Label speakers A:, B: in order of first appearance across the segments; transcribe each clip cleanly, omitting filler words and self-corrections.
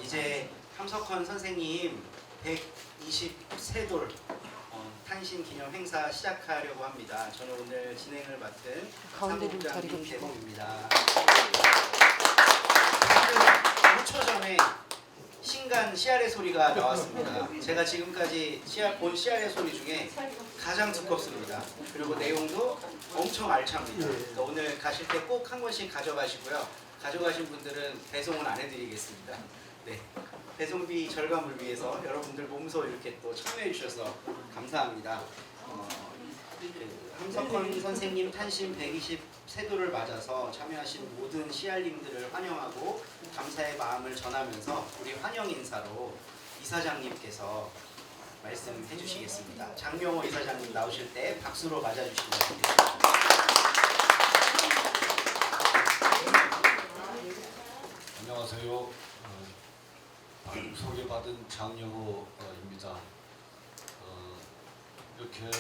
A: 이제 함석헌 선생님 123돌 탄신 기념 행사 시작하려고 합니다. 저는 오늘 진행을 맡은
B: 가운데를
A: 사무국장님
B: 가리고
A: 대범입니다. 5초 전에 신간 씨알의 소리가 나왔습니다. 제가 지금까지 본 씨알의 소리 중에 가장 두껍습니다. 그리고 내용도 엄청 알찹니다. 그러니까 오늘 가실 때 꼭 한 권씩 가져가시고요. 가져가신 분들은 배송은 안 해드리겠습니다. 네, 배송비 절감을 위해서 여러분들 몸소 이렇게 또 참여해 주셔서 감사합니다. 함석헌 선생님 탄신 123도를 맞아서 참여하신 모든 씨알님들을 환영하고 감사의 마음을 전하면서 우리 환영 인사로 이사장님께서 말씀해 주시겠습니다. 장명호 이사장님 나오실 때 박수로 맞아주시면 좋겠습니다.
C: 안녕하세요. 소개받은 장영호입니다. 이렇게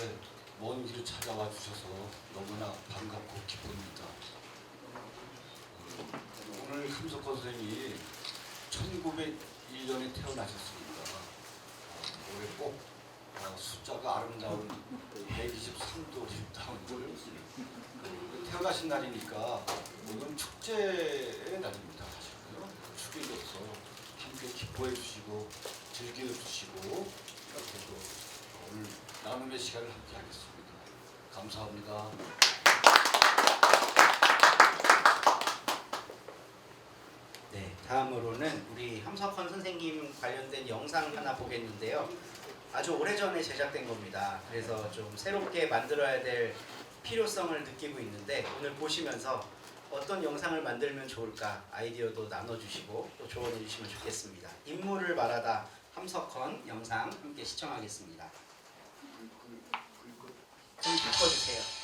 C: 먼 길을 찾아와 주셔서 너무나 반갑고 기쁩니다. 오늘 함석헌 선생님이 1901년에 태어나셨습니다. 올해 꼭 숫자가 아름다운 123돌이 태어나신 날이니까 오늘 축제의 날입니다. 사실은요. 축제로서 함께 기뻐해 주시고 즐겨 주시고 이렇게 또 오늘 나눔의 시간을 함께 하겠습니다. 감사합니다.
A: 네, 다음으로는 우리 함석헌 선생님 관련된 영상 하나 보겠는데요. 아주 오래전에 제작된 겁니다. 그래서 좀 새롭게 만들어야 될 필요성을 느끼고 있는데 오늘 보시면서 어떤 영상을 만들면 좋을까 아이디어도 나눠주시고 또 조언해 주시면 좋겠습니다. 인물을 말하다 함석헌 영상 함께 시청하겠습니다. 좀 바꿔주세요.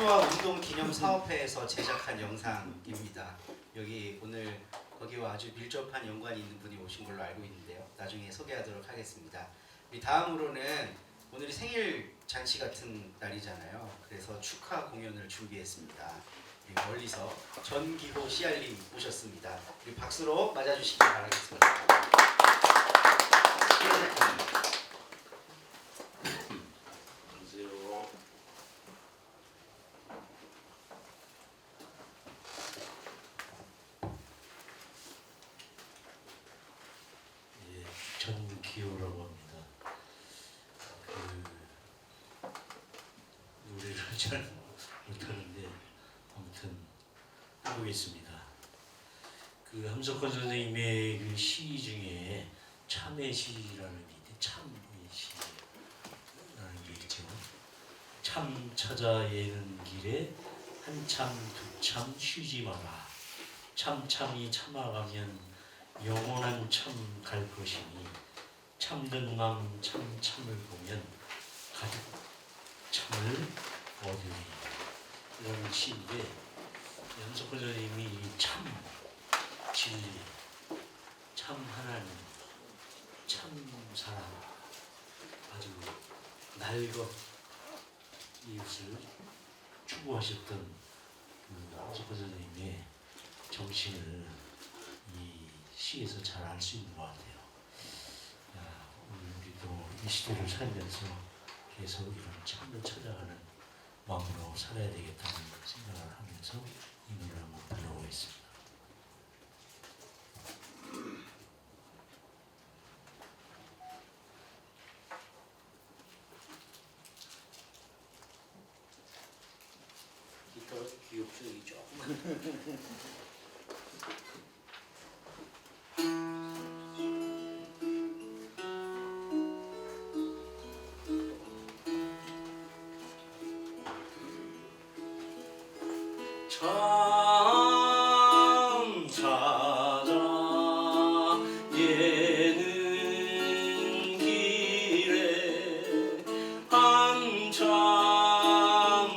A: 민주화 운동 기념 사업회에서 제작한 영상입니다. 여기 오늘 거기와 아주 밀접한 연관이 있는 분이 오신 걸로 알고 있는데요. 나중에 소개하도록 하겠습니다. 우리 다음으로는 오늘이 생일 잔치 같은 날이잖아요. 그래서 축하 공연을 준비했습니다. 우리 멀리서 전기호 씨알님 오셨습니다. 우리 박수로 맞아주시기 바라겠습니다.
B: 전기호라고 합니다. 노래를 잘 못하는데 아무튼 해보겠습니다. 함석헌 선생님의 시 중에 참의 시라는 게 있는데 참의 시라는 게 있죠. 참 찾아 예는 길에 한참 두참 쉬지 마라. 참참이 참아가면 영원한 참 갈 것이니 참된 맘 참참을 보면 가득 참을 얻으리. 이런 시인데 함석헌 선생님이 이 참 진리, 참 하나님, 참 사랑, 아주 날것 이웃을 추구하셨던 함석헌 선생님의 정신을 이 시에서 잘 알 수 있는 것 같아요. 오늘 우리도 이 시대를 살면서 계속 이런 참을 찾아가는 마음으로 살아야 되겠다는 생각을 하면서 이 노래를 한번 불러보겠습니다. 기타가 귀엽죠, 이 조그만. 참 찾아 예는 길에 한참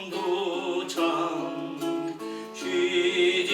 B: 두참 쉬지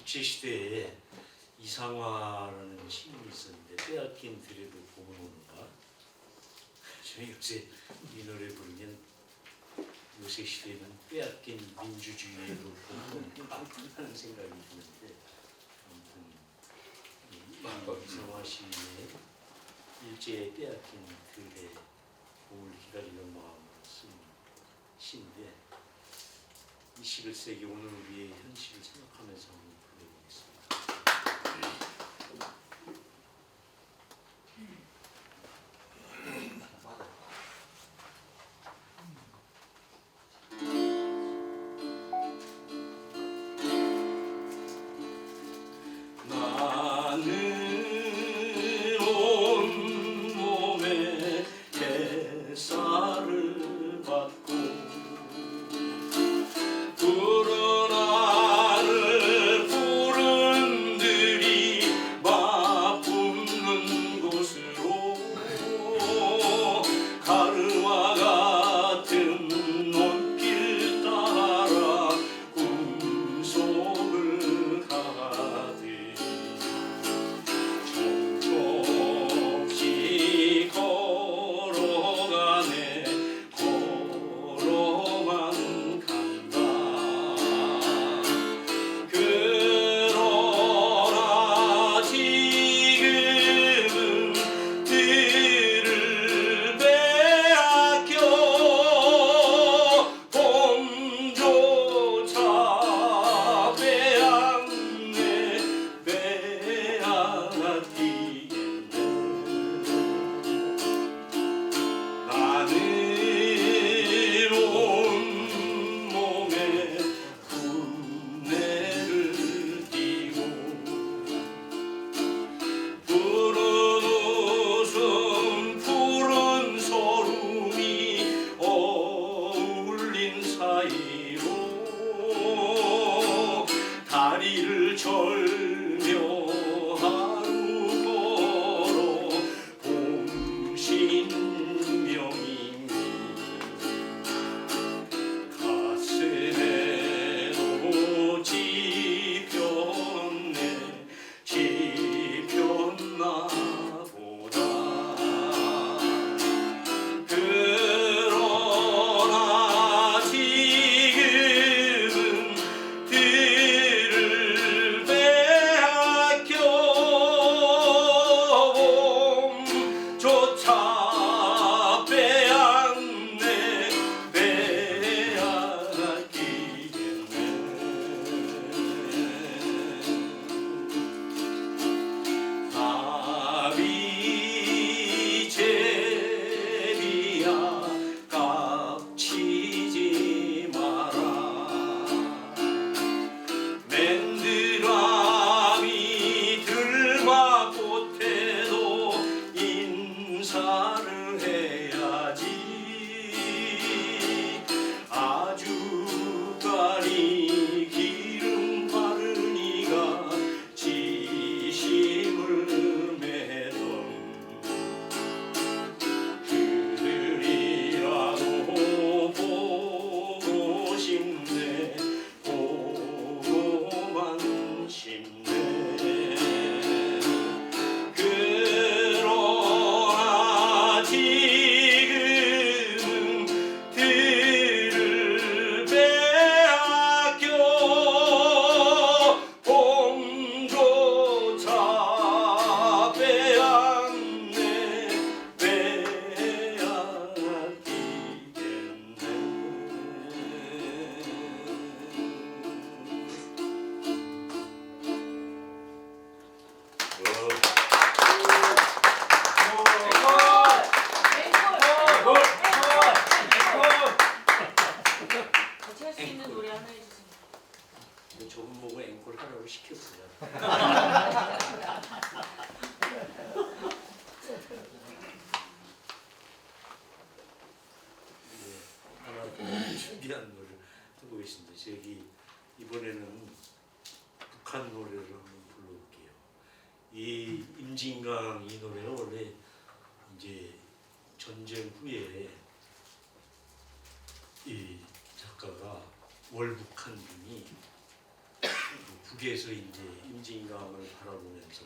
B: 국제시대에 이상화라는 시인이 있었는데 빼앗긴 들에도 봄은 오는가. 저는 요새 이 노래 부르면 요새 시대는 빼앗긴 민주주의에도 봄은 오는가 하는 생각이 드는데 아무튼 이상화 시인의 일제에 빼앗긴 들에 봄을 기다리는 마음으로 쓴 시인데 21세기 오늘 우리의 현실을 생각하면서 한번 불러보겠습니다. 나는 온몸에 햇살을 받고 푸른 하늘 푸른 들이 맞붙는 곳으로 가르마 같은 논길 따라 꿈속을 가듯 조금씩 걸어가네 걸어만 간다. 그러나 지금은 들을 빼앗겨 봄조차 빼앗네 빼앗기겠네. 나는 온몸에 군내를 띠고 푸른 웃음 푸른 소름이 어울린 사이로 다리를 절며 하루 걸어 봄신명이니 가슴에도 지폈네 지폈나 보다. 그러나 지금은 들을 빼앗겨 봄조차 빼앗네 빼앗기겠네. 나비 제비야 깝치지 마라. 맨드라미 들마꽃에도 인사를 해야지. 아주까리 기름 바른 이가 지심을 매던 그들이라도 보고 싶네 보고만 싶네. 그러나 지금은 들을 빼앗겨 봄조차 빼앗네
D: 같이 할 수 있는 노래 하나 해주세요.
B: 저분 보고 앵콜 하라고 시켰어요. 하나 준비한 노래 해보겠습니다. 저기 이번에는 북한 노래를 한번 불러볼게요. 이 임진강 이 노래는 원래 이제 전쟁 후에 이 작가가 월북한 분이 북에서 이제 임진강을 바라보면서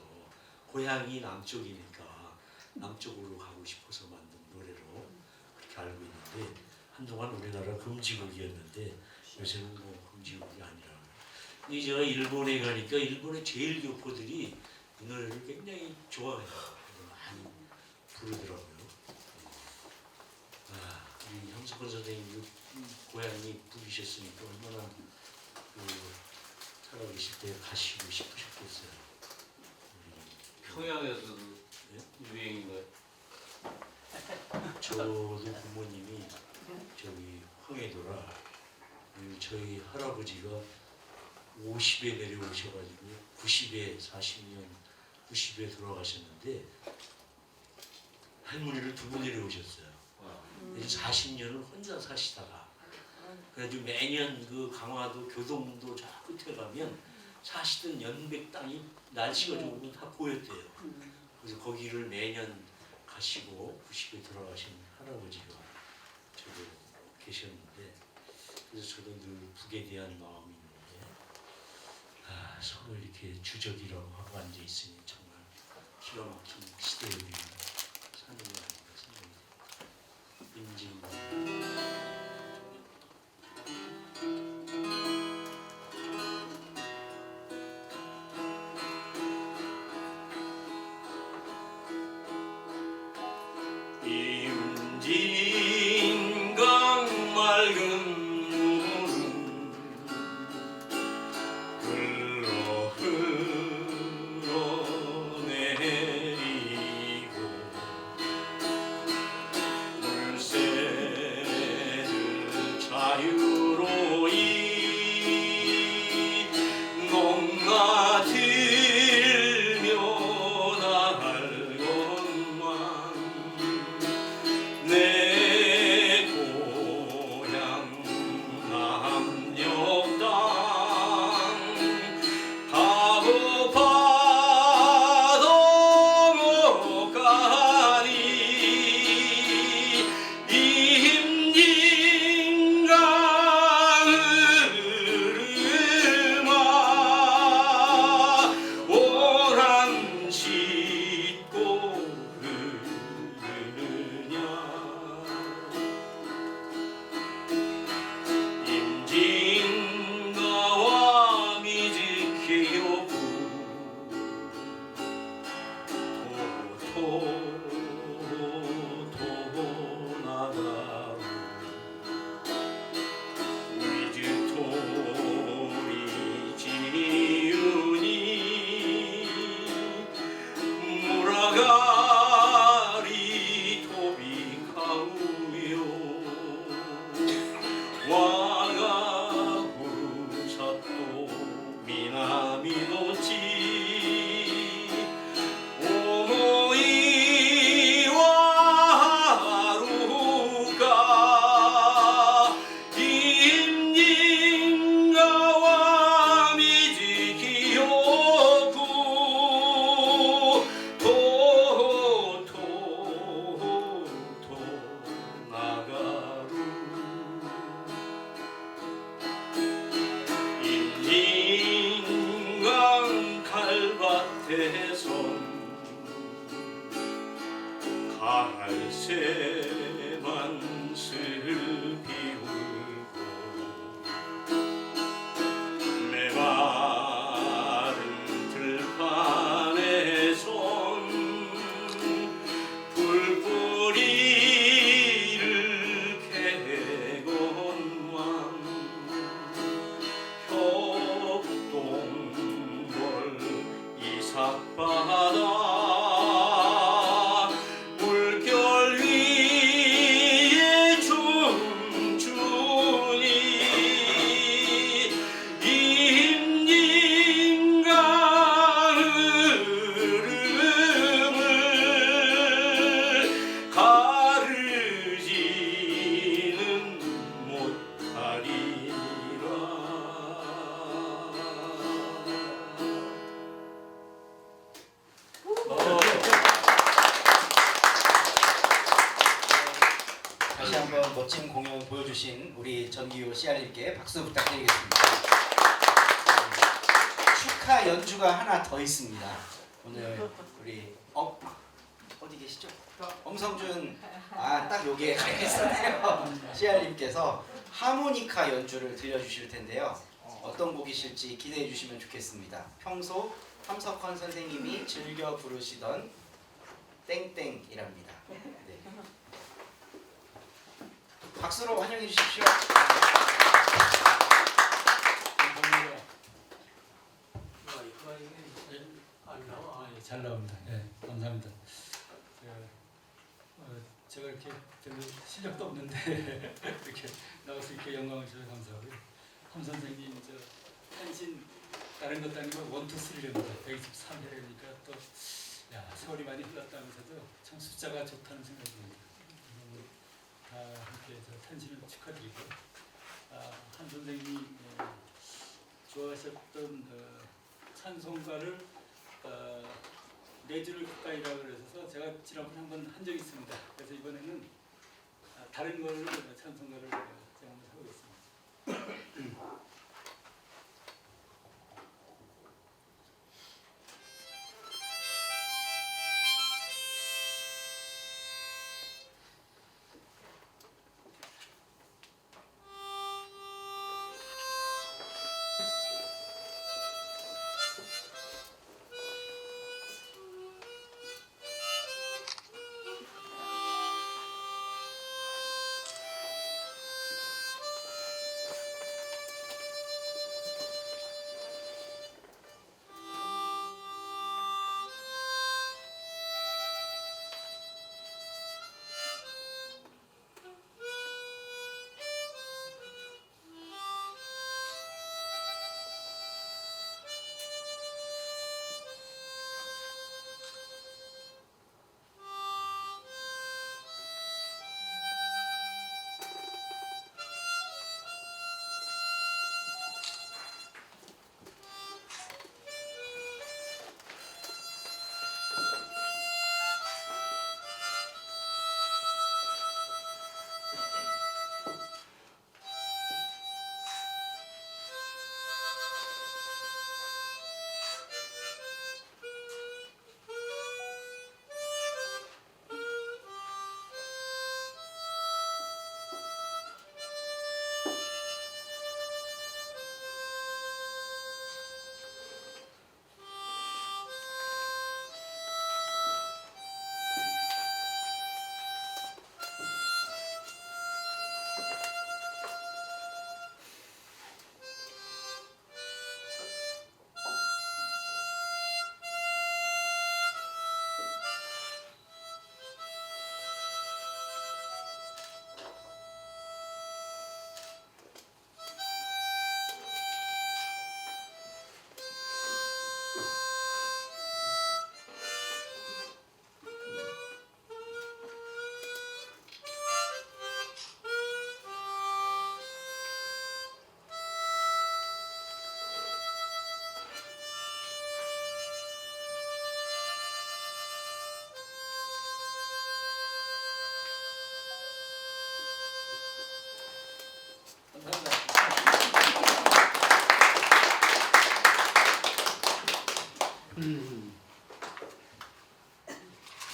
B: 고향이 남쪽이니까 남쪽으로 가고 싶어서 만든 노래로 그렇게 알고 있는데 한동안 우리나라 금지곡이었는데 요새는 뭐 금지곡이 아니라. 근데 제가 일본에 가니까 일본의 제일 교포들이 이 노래를 굉장히 좋아해요. 많이 부르더라고요. 우리 형석권 선생님 고향이 북이셨으니까 얼마나 살아계실 때 가시고 싶으셨겠어요.
C: 평양에서도
B: 네?
C: 유행인가요?
B: 저도 부모님이 저기 황해도라 저희 할아버지가 50에 내려오셔가지고 90에 40년 90에 돌아가셨는데 할머니를 두고 내려오셨어요. 그래서 40년을 혼자 사시다가 그래가지고 매년 그 강화도 교동도 저 끝에 가면 사시던 연백 땅이 날씨가 좋으면 다 보였대요. 그래서 거기를 매년 가시고 90에 돌아가신 할아버지가 저도 계셨는데 그래서 저도 늘 북에 대한 마음이 있는데 서로 이렇게 주적이라고 하고 앉아 있으니 정말 기가 막힌 시대에 우리가 사는 게 아닌가 생각이 듭니다. 임진 임진강 맑은 물은 흘러내리고 물새들 자유로이 넘나들며 나갈건만 내 고향 남녘 땅 가고 파도 못 가니 임진강 흐르마 오란 싣고 흐르냐 임진가와 미지키요 도토 나가고 위즈토리 지으니 무라가리 토비카우요 와가 후사또 미나미노치 오모이 와루가 임진가와 미지키요구 토토토 나가루 임진강 칼밭에선 갈새만 슬피우고 메마른 들판에선 불뿌리를 캐건만 협동벌 이삭바다 물결 위에 춤추니 임진강 흐름을 가르지는 못하리라.
A: 다시 한번 멋진 공연 보여주신 우리 전기호 CR님께 박수 부탁드리겠습니다. 하모니카 연주가 하나 더 있습니다. 오늘 우리 어디 계시죠? 엄성준 딱 여기에 가 있었네요. CR님께서 하모니카 연주를 들려주실 텐데요. 어떤 곡이실지 기대해 주시면 좋겠습니다. 평소 함석헌 선생님이 즐겨 부르시던 땡땡이랍니다. 네. 박수로 환영해 주십시오.
E: 잘 나옵니다. 예, 감사합니다. 제가 이렇게 별로 실력도 없는데 이렇게 나와서 이렇게 영광을 주셔서 감사하고요. 함 선생님 한신 다른 것도 아니고 1, 2, 3랍니다. 123회니까 또 세월이 많이 흘렀다면서도 참 숫자가 좋다는 생각이 듭니다. 다 함께 탄신을 축하드리고 한 선생님이 좋아하셨던 찬송가를 4줄을 가까이라 그래서 제가 지난번에 한번 한 적이 있습니다. 그래서 이번에는 다른 걸 찬송가를 제가 한번 해보겠습니다.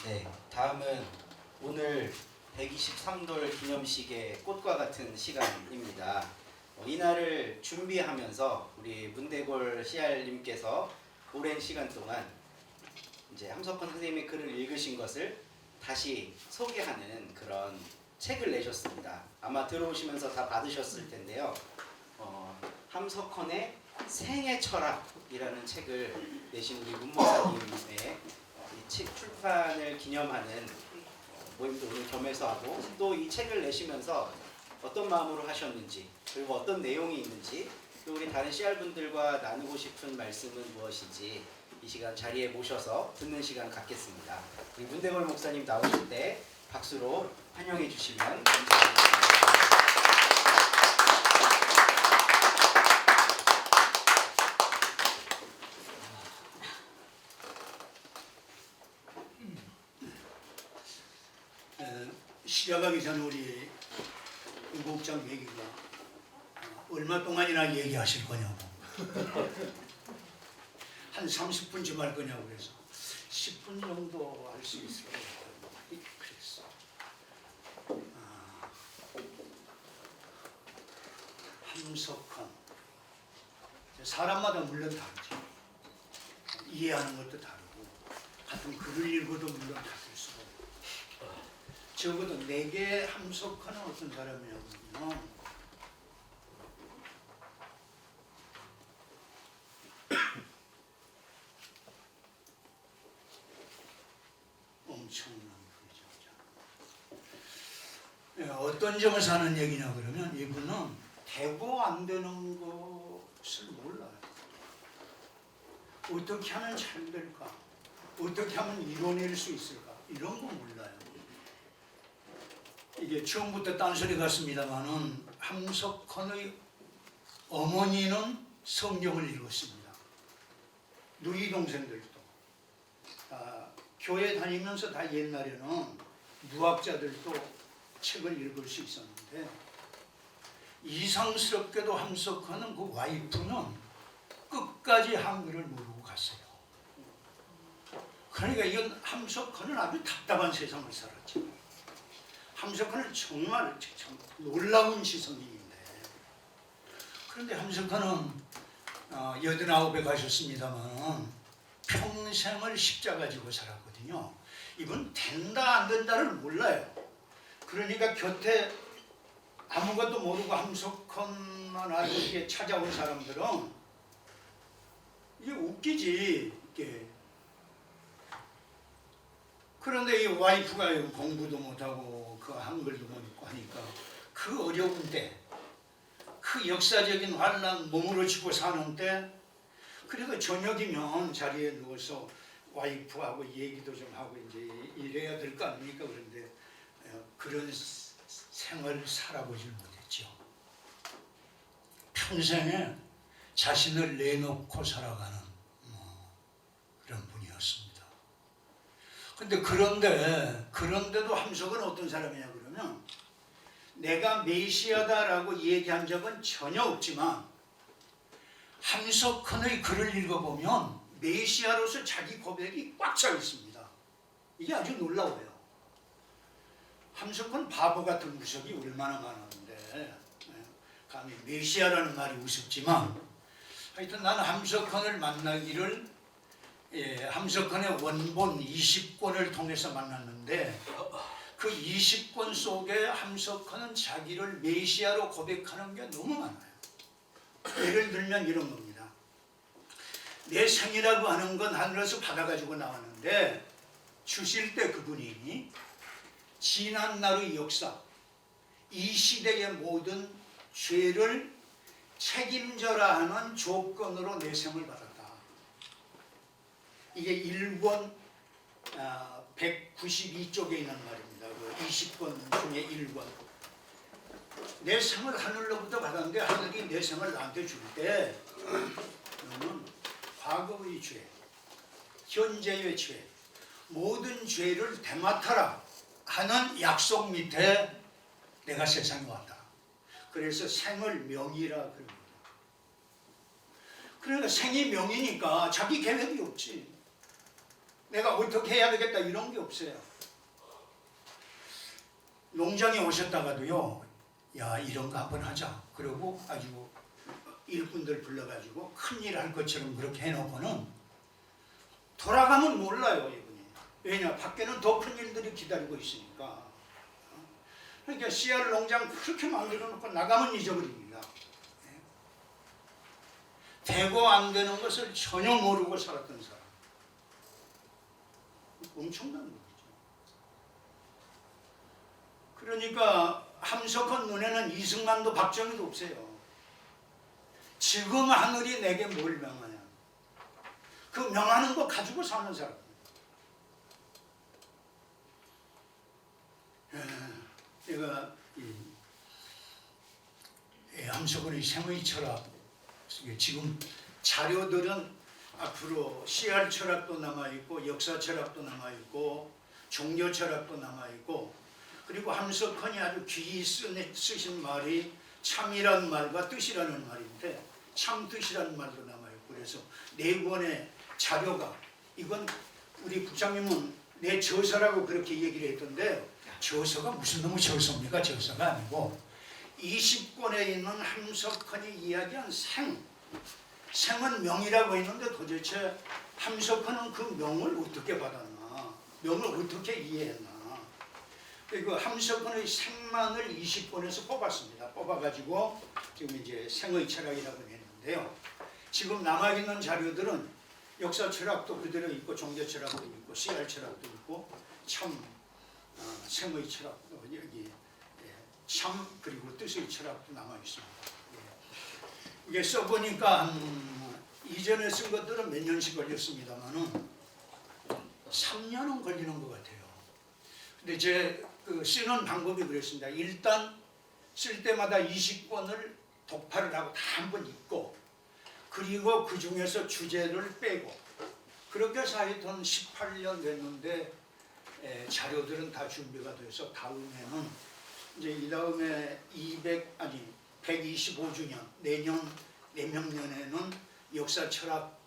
A: 네, 다음은 오늘 123돌 기념식의 꽃과 같은 시간입니다. 이날을 준비하면서 우리 문대골 CR님께서 오랜 시간 동안 이제 함석헌 선생님의 글을 읽으신 것을 다시 소개하는 그런 책을 내셨습니다. 아마 들어오시면서 다 받으셨을 텐데요. 함석헌의 생애 철학이라는 책을 내신 우리 문목사님의 이 책 출판을 기념하는 모임도 오늘 겸해서 하고, 또 이 책을 내시면서 어떤 마음으로 하셨는지, 그리고 어떤 내용이 있는지, 또 우리 다른 CR분들과 나누고 싶은 말씀은 무엇인지 이 시간 자리에 모셔서 듣는 시간 갖겠습니다. 우리 문대골 목사님 나오실 때 박수로 환영해 주시면 감사하겠습니다.
F: 시작하기 전에 우리 임국장 얘기가 얼마 동안이나 얘기하실 거냐고. 한 30분쯤 할 거냐고 그래서 10분 정도 할 수 있을 것 같다고 그랬어. 함석헌. 사람마다 물론 다르죠. 이해하는 것도 다르고 같은 글을 읽어도 물론 다를 수가 있고. 적어도 내게 함석헌은 어떤 사람이냐면 엄청난 분이죠. 어떤 점에서 하는 얘기냐 그러면 이분은 대고 안 되는 것을 몰라요. 어떻게 하면 잘 될까? 어떻게 하면 이뤄낼 수 있을까? 이런 거 몰라요. 이게 처음부터 딴소리 같습니다만은 함석헌의 어머니는 성경을 읽었습니다. 누이 동생들도. 교회 다니면서 다 옛날에는 무학자들도 책을 읽을 수 있었는데 이상스럽게도 함석헌은 그 와이프는 끝까지 한글을 모르고 갔어요. 그러니까 이건 함석헌은 아주 답답한 세상을 살았죠. 함석헌은 정말 참 놀라운 지성인인데 그런데 함석헌은 89에 가셨습니다만 평생을 십자가 지고 살았거든요. 이분 된다 안 된다를 몰라요. 그러니까 곁에 아무것도 모르고 함석헌만 알고 이렇게 찾아온 사람들은 이게 웃기지. 이게. 그런데 이 와이프가 공부도 못하고 그 한글도 못 읽고 하니까 그 어려운 때, 그 역사적인 환란 몸으로 짚고 사는 때 그래도 저녁이면 자리에 누워서 와이프하고 얘기도 좀 하고 이제 이래야 될 거 아닙니까? 그런데 그런 생활을 살아보질 못했죠. 평생에 자신을 내놓고 살아가는 그런 분이었습니다. 근데 그런데도 함석은 어떤 사람이냐 그러면 내가 메시아다라고 얘기한 적은 전혀 없지만 함석헌의 글을 읽어보면 메시아로서 자기 고백이 꽉 차 있습니다. 이게 아주 놀라워요. 함석헌 바보 같은 구석이 얼마나 많았는데 감히 메시아라는 말이 우습지만 하여튼 나는 함석헌을 만나기를 함석헌의 원본 20권을 통해서 만났는데 그 20권 속에 함석헌은 자기를 메시아로 고백하는 게 너무 많아요. 예를 들면 이런 겁니다. 내 생이라고 하는 건 하늘에서 받아가지고 나왔는데 주실 때 그분이 지난 날의 역사, 이 시대의 모든 죄를 책임져라 하는 조건으로 내 생을 받았다. 이게 1권 192쪽에 있는 말입니다. 그 20권 중에 1권. 내 생을 하늘로부터 받았는데 하늘이 내 생을 나한테 줄 때 너는 과거의 죄, 현재의 죄, 모든 죄를 대맡아라 하는 약속 밑에 내가 세상에 왔다. 그래서 생을 명이라 그럽니다. 그러니까 생이 명이니까 자기 계획이 없지. 내가 어떻게 해야 되겠다 이런 게 없어요. 농장에 오셨다가도요. 야 이런 거 한번 하자. 그러고 아주 일꾼들 불러가지고 큰일 할 것처럼 그렇게 해놓고는 돌아가면 몰라요 이분이. 왜냐 밖에는 더 큰 일들이 기다리고 있으니까. 그러니까 씨알 농장 그렇게 만들어 놓고 나가면 잊어버립니다. 되고 안 되는 것을 전혀 모르고 살았던 사람. 엄청난 거죠. 그러니까 함석헌 눈에는 이승만도 박정희도 없어요. 지금 하늘이 내게 뭘 명하냐. 그 명하는 거 가지고 사는 사람. 제가 함석헌의 생의 철학 지금 자료들은 앞으로 CR 철학도 남아있고 역사 철학도 남아있고 종교 철학도 남아있고 그리고 함석헌이 아주 귀히 쓰신 말이 참이라는 말과 뜻이라는 말인데 참 뜻이라는 말도 남아있고 그래서 네 권의 자료가 이건 우리 국장님은 내 저서라고 그렇게 얘기를 했던데 저서가 무슨 놈의 저서입니까? 저서가 아니고 20권에 있는 함석헌이 이야기한 생은 명이라고 했는데 도대체 함석헌은 그 명을 어떻게 받았나? 명을 어떻게 이해했나? 그 함석헌의 생만을 20권에서 뽑았습니다. 뽑아가지고 지금 이제 생의 철학이라고 했는데요. 지금 남아있는 자료들은 역사 철학도 그대로 있고 종교 철학도 있고 CR 철학도 있고 참 생의 철학도 여기 참 그리고 뜻의 철학도 남아 있습니다. 이게 써보니까 이전에 쓴 것들은 몇 년씩 걸렸습니다만은 3년은 걸리는 것 같아요. 근데 제 그 쓰는 방법이 그랬습니다. 일단 쓸 때마다 20권을 독파를 하고 다 한 번 읽고 그리고 그 중에서 주제를 빼고 그렇게 해서 하여튼 18년 됐는데 자료들은 다 준비가 돼서 다음에는 이제 이 다음에 125주년 내년에는 역사 철학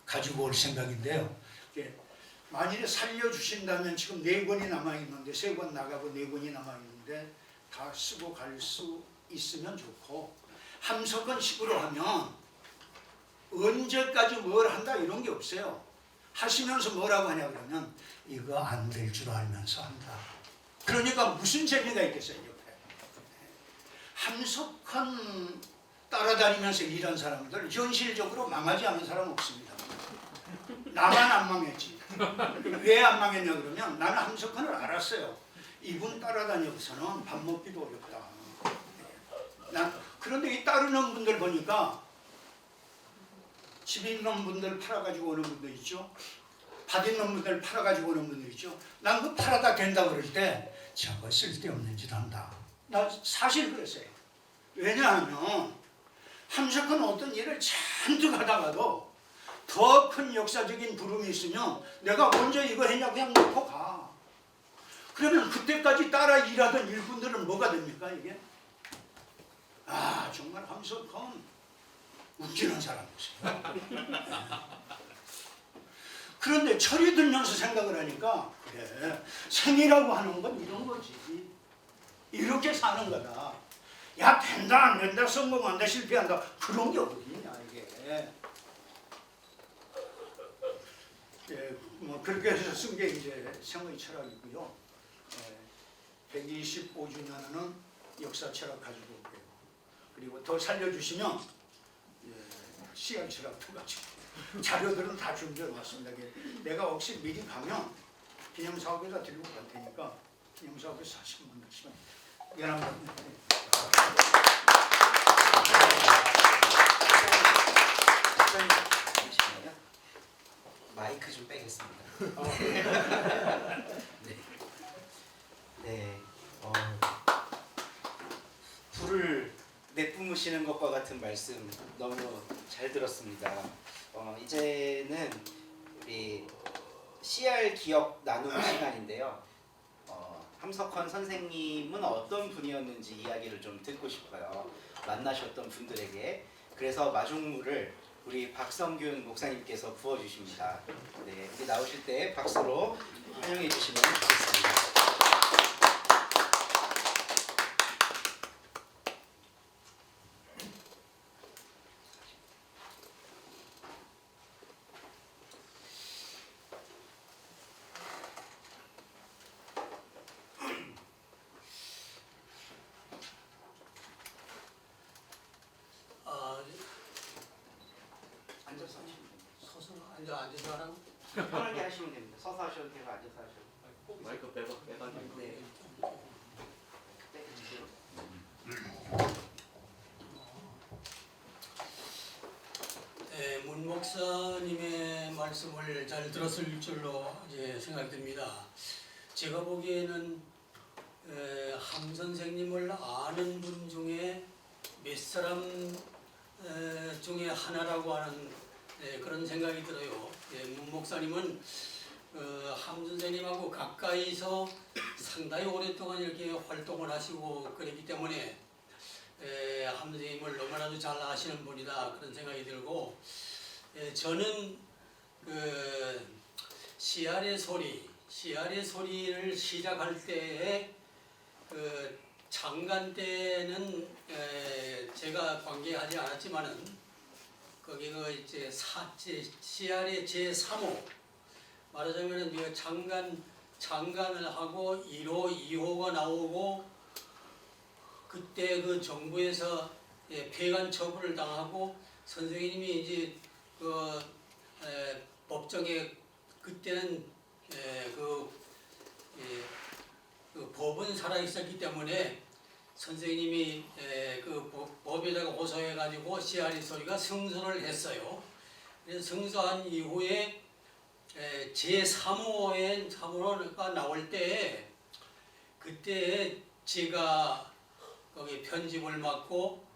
F: 가지고 올 생각인데요. 만일에 살려주신다면 지금 4권이 남아있는데 3권 나가고 4권이 남아있는데 다 쓰고 갈 수 있으면 좋고 함석헌 식으로 하면 언제까지 뭘 한다 이런 게 없어요. 하시면서 뭐라고 하냐 그러면 이거 안 될 줄 알면서 한다. 그러니까 무슨 재미가 있겠어요 옆에. 함석헌 따라다니면서 일한 사람들 현실적으로 망하지 않은 사람 없습니다. 나만 안 망했지. 왜 안 망했냐 그러면 나는 함석헌을 알았어요. 이분 따라다녀서는 밥 먹기도 어렵다. 그런데 이 따르는 분들 보니까 집 있는 분들 팔아가지고 오는 분들 있죠. 밭 있는 분들 팔아가지고 오는 분들 있죠. 난 그 팔아다 된다 그럴 때 저거 쓸데없는 짓 한다. 나 사실 그랬어요. 왜냐하면 함석헌은 어떤 일을 잔뜩 하다가도 더 큰 역사적인 부름이 있으면 내가 먼저 이거 했냐 그냥 놓고 가. 그러면 그때까지 따라 일하던 일꾼들은 뭐가 됩니까 이게? 아 정말 함석헌 웃기는 사람이었어요. 그런데 철이 들면서 생각을 하니까 그래 생이라고 하는 건 이런 거지. 이렇게 사는 거다. 야 된다 안 된다 성공한다 실패한다 그런 게 어디냐 이게. 뭐 그렇게 해서 쓴 게 이제 생의 철학이고요. 125주년에는 역사 철학 가지고 올게요. 그리고 더 살려주시면 CR 철학도 가지고 자료들은 다 준비해 놨습니다. 내가 혹시 미리 가면 기념사업에다 들고 갈 테니까 기념사업에서 하시면 되시면 미안합니다.
A: 마이크 좀 빼겠습니다. 네. 불을 내뿜으시는 것과 같은 말씀 너무 잘 들었습니다. 이제는 우리 CR 기억 나눔 시간인데요. 함석헌 선생님은 어떤 분이었는지 이야기를 좀 듣고 싶어요. 만나셨던 분들에게. 그래서 마중물을 우리 박성균 목사님께서 부어주십니다. 네, 여기 나오실 때 박수로 환영해 주시면 좋겠습니다. 앉아서 하시면 됩니다.
G: 서서 앉아서 하라고?
A: 편하게 하시면 됩니다. 서서 하셔도 되고 앉아서 하셔도 되고.
G: 마이크 빼가지고.
A: 네. 빼주세요.
G: 네, 문 목사님의 말씀을 잘 들었을 줄로 이제 생각이 듭니다. 제가 보기에는 함 선생님을 아는 분 중에 몇 사람 중에 하나라고 하는 그런 생각이 들어요. 문 목사님은 함 선생님하고 가까이서 상당히 오랫동안 이렇게 활동을 하시고 그랬기 때문에 함 선생님을 너무나도 잘 아시는 분이다 그런 생각이 들고 저는 CR의 소리를 시작할 때에 그 창간 때는 제가 관계하지 않았지만은 거기 그 이제 CR의 제 3호 말하자면은 그 창간을 하고 1호, 2호가 나오고 그때 그 정부에서 폐간 처분을 당하고 선생님이 이제 그 법정에 그때는 그 법은 살아 있었기 때문에 선생님이 그 법에다가 호소해 가지고 CR의 소리가 승소를 했어요. 그래서 승소한 이후에 제 3호가 나올 때 그때 제가 거기 편집을 맡고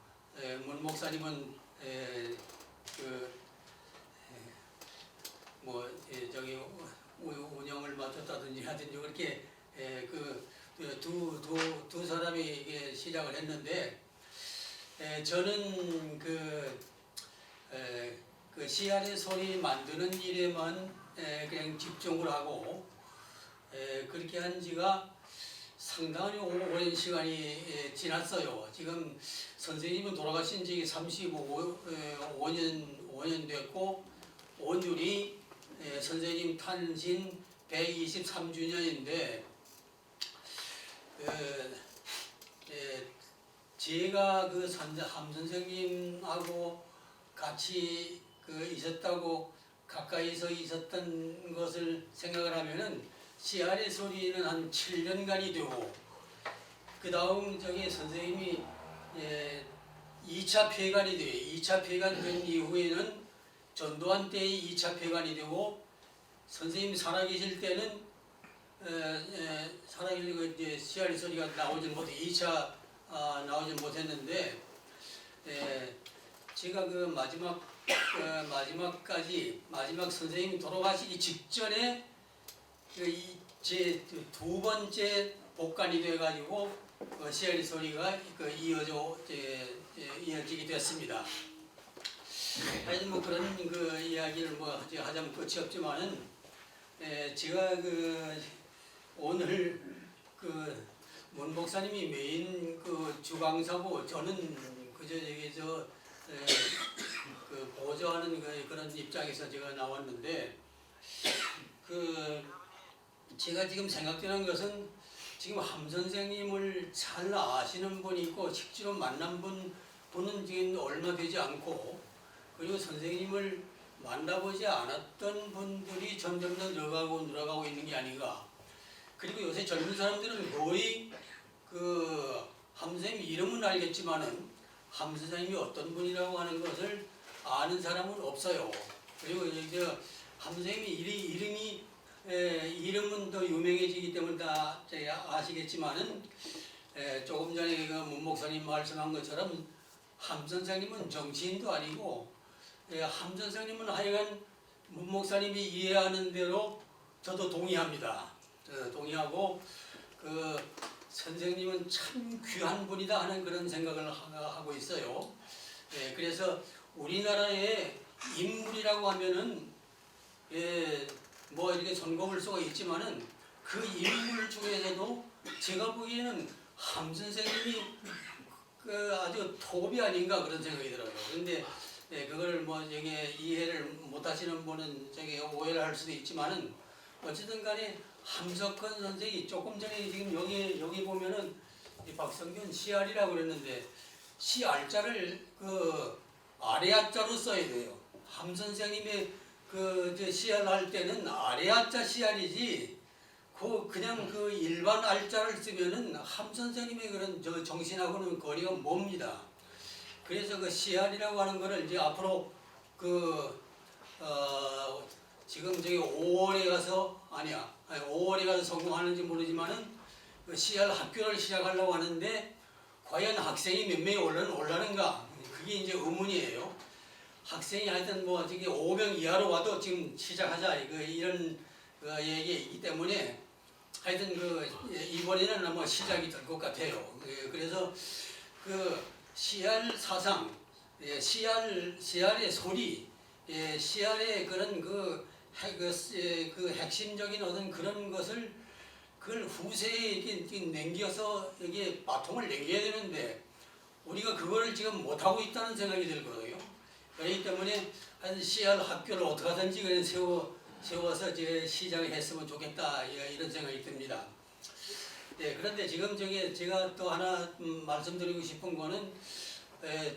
G: 문 목사님은 저기 운영을 맡았다든지 하든지 그렇게 두 사람이 이게 시작을 했는데 저는 그 CR의 소리 만드는 일에만 그냥 집중을 하고 그렇게 한 지가 상당히 오랜 시간이 지났어요. 지금 선생님은 돌아가신 지 35년 됐고 오늘이 선생님 탄신 123주년인데 제가 그 함 선생님하고 같이 있었다고 가까이서 있었던 것을 생각을 하면은 CR의 소리는 한 7년간이 되고 그 다음 저기 선생님이 2차 폐간이 돼요. 2차 폐간 된 이후에는 전두환 때의 2차 폐간이 되고 선생님이 살아계실 때는 살아계시고 이제 CR의 소리가 나오질 못해 2차 나오질 못했는데 제가 그 마지막 선생님이 돌아가시기 직전에 제 두 번째 복간이 돼가지고 CR의 소리가 이어지게 됐습니다. 하여튼 뭐 그런 그 이야기를 뭐 하자면 끝이 없지만은 제가 오늘 문 목사님이 메인 주강사고 저는 그저 보조하는 그런 입장에서 제가 나왔는데 제가 지금 생각되는 것은 지금 함 선생님을 잘 아시는 분이 있고 실제로 만난 분은 지금 얼마 되지 않고 그리고 선생님을 만나보지 않았던 분들이 점점 더 늘어가고 있는 게 아닌가. 그리고 요새 젊은 사람들은 거의 함 선생님 이름은 알겠지만은 함 선생님이 어떤 분이라고 하는 것을 아는 사람은 없어요. 그리고 함 선생님이 이름은 더 유명해지기 때문에 다 아시겠지만은 조금 전에 문 목사님 말씀한 것처럼 함 선생님은 정치인도 아니고 함 선생님은 하여간 문 목사님이 이해하는 대로 저도 동의합니다. 동의하고 선생님은 참 귀한 분이다 하는 그런 생각을 하고 있어요. 그래서 우리나라의 인물이라고 하면은 뭐 이렇게 손꼽을 수가 있지만은 그 인물 중에서도 제가 보기에는 함 선생님이 아주 톱이 아닌가 그런 생각이 들어요. 그런데 그걸 뭐 이해를 못하시는 분은 오해를 할 수도 있지만은 어쨌든 간에 함석헌 선생이 조금 전에 지금 여기 보면은 박성균 CR이라고 그랬는데 CR자를 아래아자로 써야 돼요. 함 선생님의 CR 할 때는 아래아자 CR이지 그냥 일반 알자를 쓰면은 함 선생님의 그런 정신하고는 거리가 멉니다. 그래서 CR이라고 하는 거를 이제 앞으로 지금 5월에 가서 5월에 가서 성공하는지 모르지만은 CR 학교를 시작하려고 하는데 과연 학생이 몇 명이 올라는가 그게 이제 의문이에요. 학생이 하여튼 5명 이하로 와도 지금 시작하자 이런 얘기이기 때문에 하여튼 이번에는 아마 시작이 될 것 같아요. 그래서 CR 사상, CR의 소리, CR의 그런 그 핵심적인 어떤 그런 것을 그걸 후세에 이렇게 남겨서 여기에 바통을 남겨야 되는데 우리가 그걸 지금 못하고 있다는 생각이 들거든요. 그렇기 때문에 한 CR 학교를 어떻게 하든지 그냥 세워서 이제 시작을 했으면 좋겠다 이런 생각이 듭니다. 네, 그런데 지금 제가 또 하나 말씀드리고 싶은 거는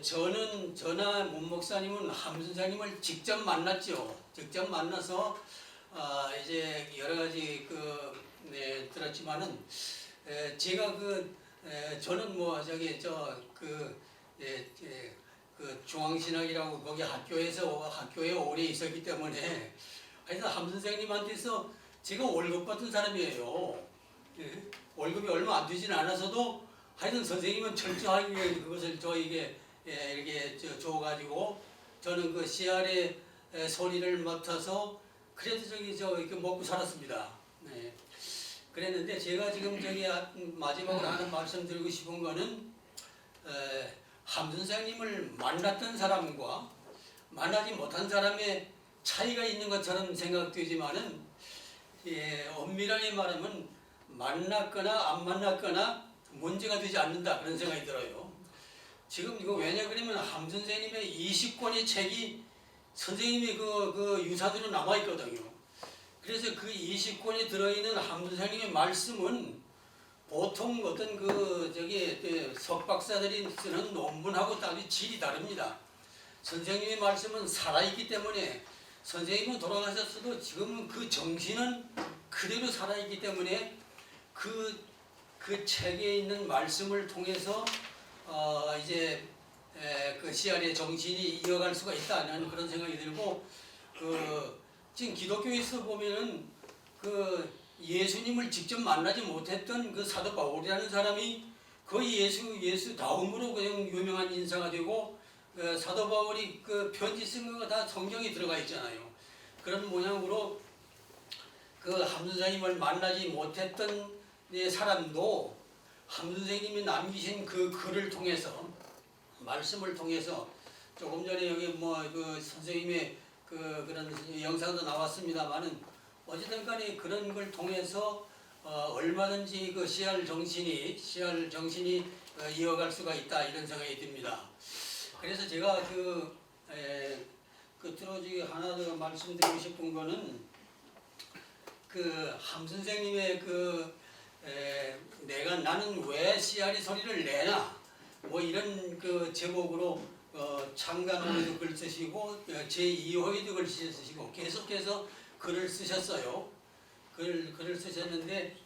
G: 저나 문 목사님은 함 선생님을 직접 만났죠. 직접 만나서 이제 여러 가지 들었지만은 제가 저는 뭐 그 중앙신학이라고 거기 학교에 오래 있었기 때문에 하여튼 함 선생님한테서 제가 월급 받은 사람이에요. 예? 월급이 얼마 안 되진 않아서도 하여튼 선생님은 철저하게 그것을 저에게 이렇게 줘가지고 저는 그 CR의 소리를 맡아서 그래도 이렇게 먹고 살았습니다. 네. 그랬는데 제가 지금 마지막으로 하나 말씀드리고 싶은 거는 함 선생님을 만났던 사람과 만나지 못한 사람의 차이가 있는 것처럼 생각되지만은 엄밀하게 말하면 만났거나 안 만났거나 문제가 되지 않는다 그런 생각이 들어요. 지금 이거 왜냐 그러면 함 선생님의 20권의 책이 선생님의 그 유사대로 남아 있거든요. 그래서 그 20권에 들어있는 함 선생님의 말씀은 보통 어떤 석박사들이 쓰는 논문하고 다르게 질이 다릅니다. 선생님의 말씀은 살아있기 때문에 선생님은 돌아가셨어도 지금은 그 정신은 그대로 살아있기 때문에 그 책에 있는 말씀을 통해서 그 CR의 정신이 이어갈 수가 있다는 그런 생각이 들고 지금 기독교에서 보면은 예수님을 직접 만나지 못했던 그 사도 바울이라는 사람이 거의 예수 다음으로 그냥 유명한 인사가 되고 사도 바울이 그 편지 쓴 거가 다 성경에 들어가 있잖아요. 그런 모양으로 그 함 선생님을 만나지 못했던 사람도 함 선생님이 남기신 그 글을 통해서 말씀을 통해서 조금 전에 여기 선생님의 그런 영상도 나왔습니다만은 어쨌든 간에 그런 걸 통해서 얼마든지 그 CR 정신이 이어갈 수가 있다 이런 생각이 듭니다. 그래서 제가 끝으로 하나 더 말씀드리고 싶은 거는 함 선생님의 나는 왜 CR의 소리를 내나 뭐 이런 제목으로 창간호에도 글 쓰시고 제2호에도 글 쓰시고 계속해서 글을 쓰셨어요. 글을 쓰셨는데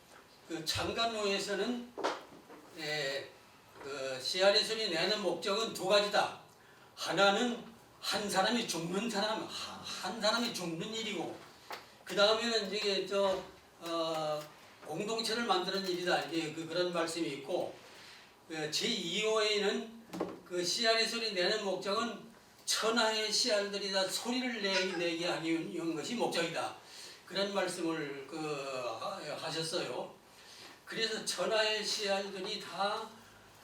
G: 창간호에서는 CR의 소리 내는 목적은 두 가지다. 하나는 한 사람이 죽는 일이고 그 다음에는 이게 공동체를 만드는 일이다. 이제 그런 말씀이 있고 제2호에는 CR의 소리 내는 목적은 천하의 CR들이 다 소리를 내게 하기 위한 것이 목적이다. 그런 말씀을 하셨어요. 그래서 천하의 CR들이 다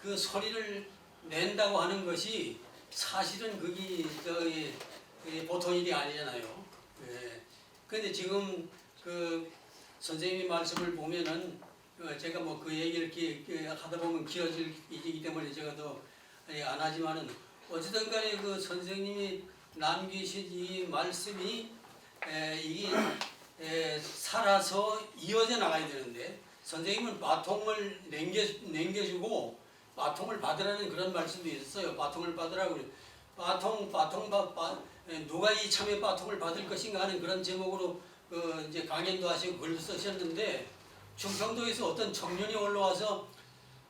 G: 그 소리를 낸다고 하는 것이 사실은 그게 보통 일이 아니잖아요. 그런데 지금 선생님의 말씀을 보면은 제가 그 얘기를 이렇게 하다 보면 길어지기 때문에 제가 더 안 하지만은 어쨌든 간에 선생님이 남기신 이 말씀이 이게 살아서 이어져 나가야 되는데 선생님은 바통을 남겨주고 바통을 받으라는 그런 말씀도 있었어요. 바통을 받으라고 누가 이 참의 바통을 받을 것인가 하는 그런 제목으로 이제 강연도 하시고 글도 쓰셨는데 충청도에서 어떤 청년이 올라와서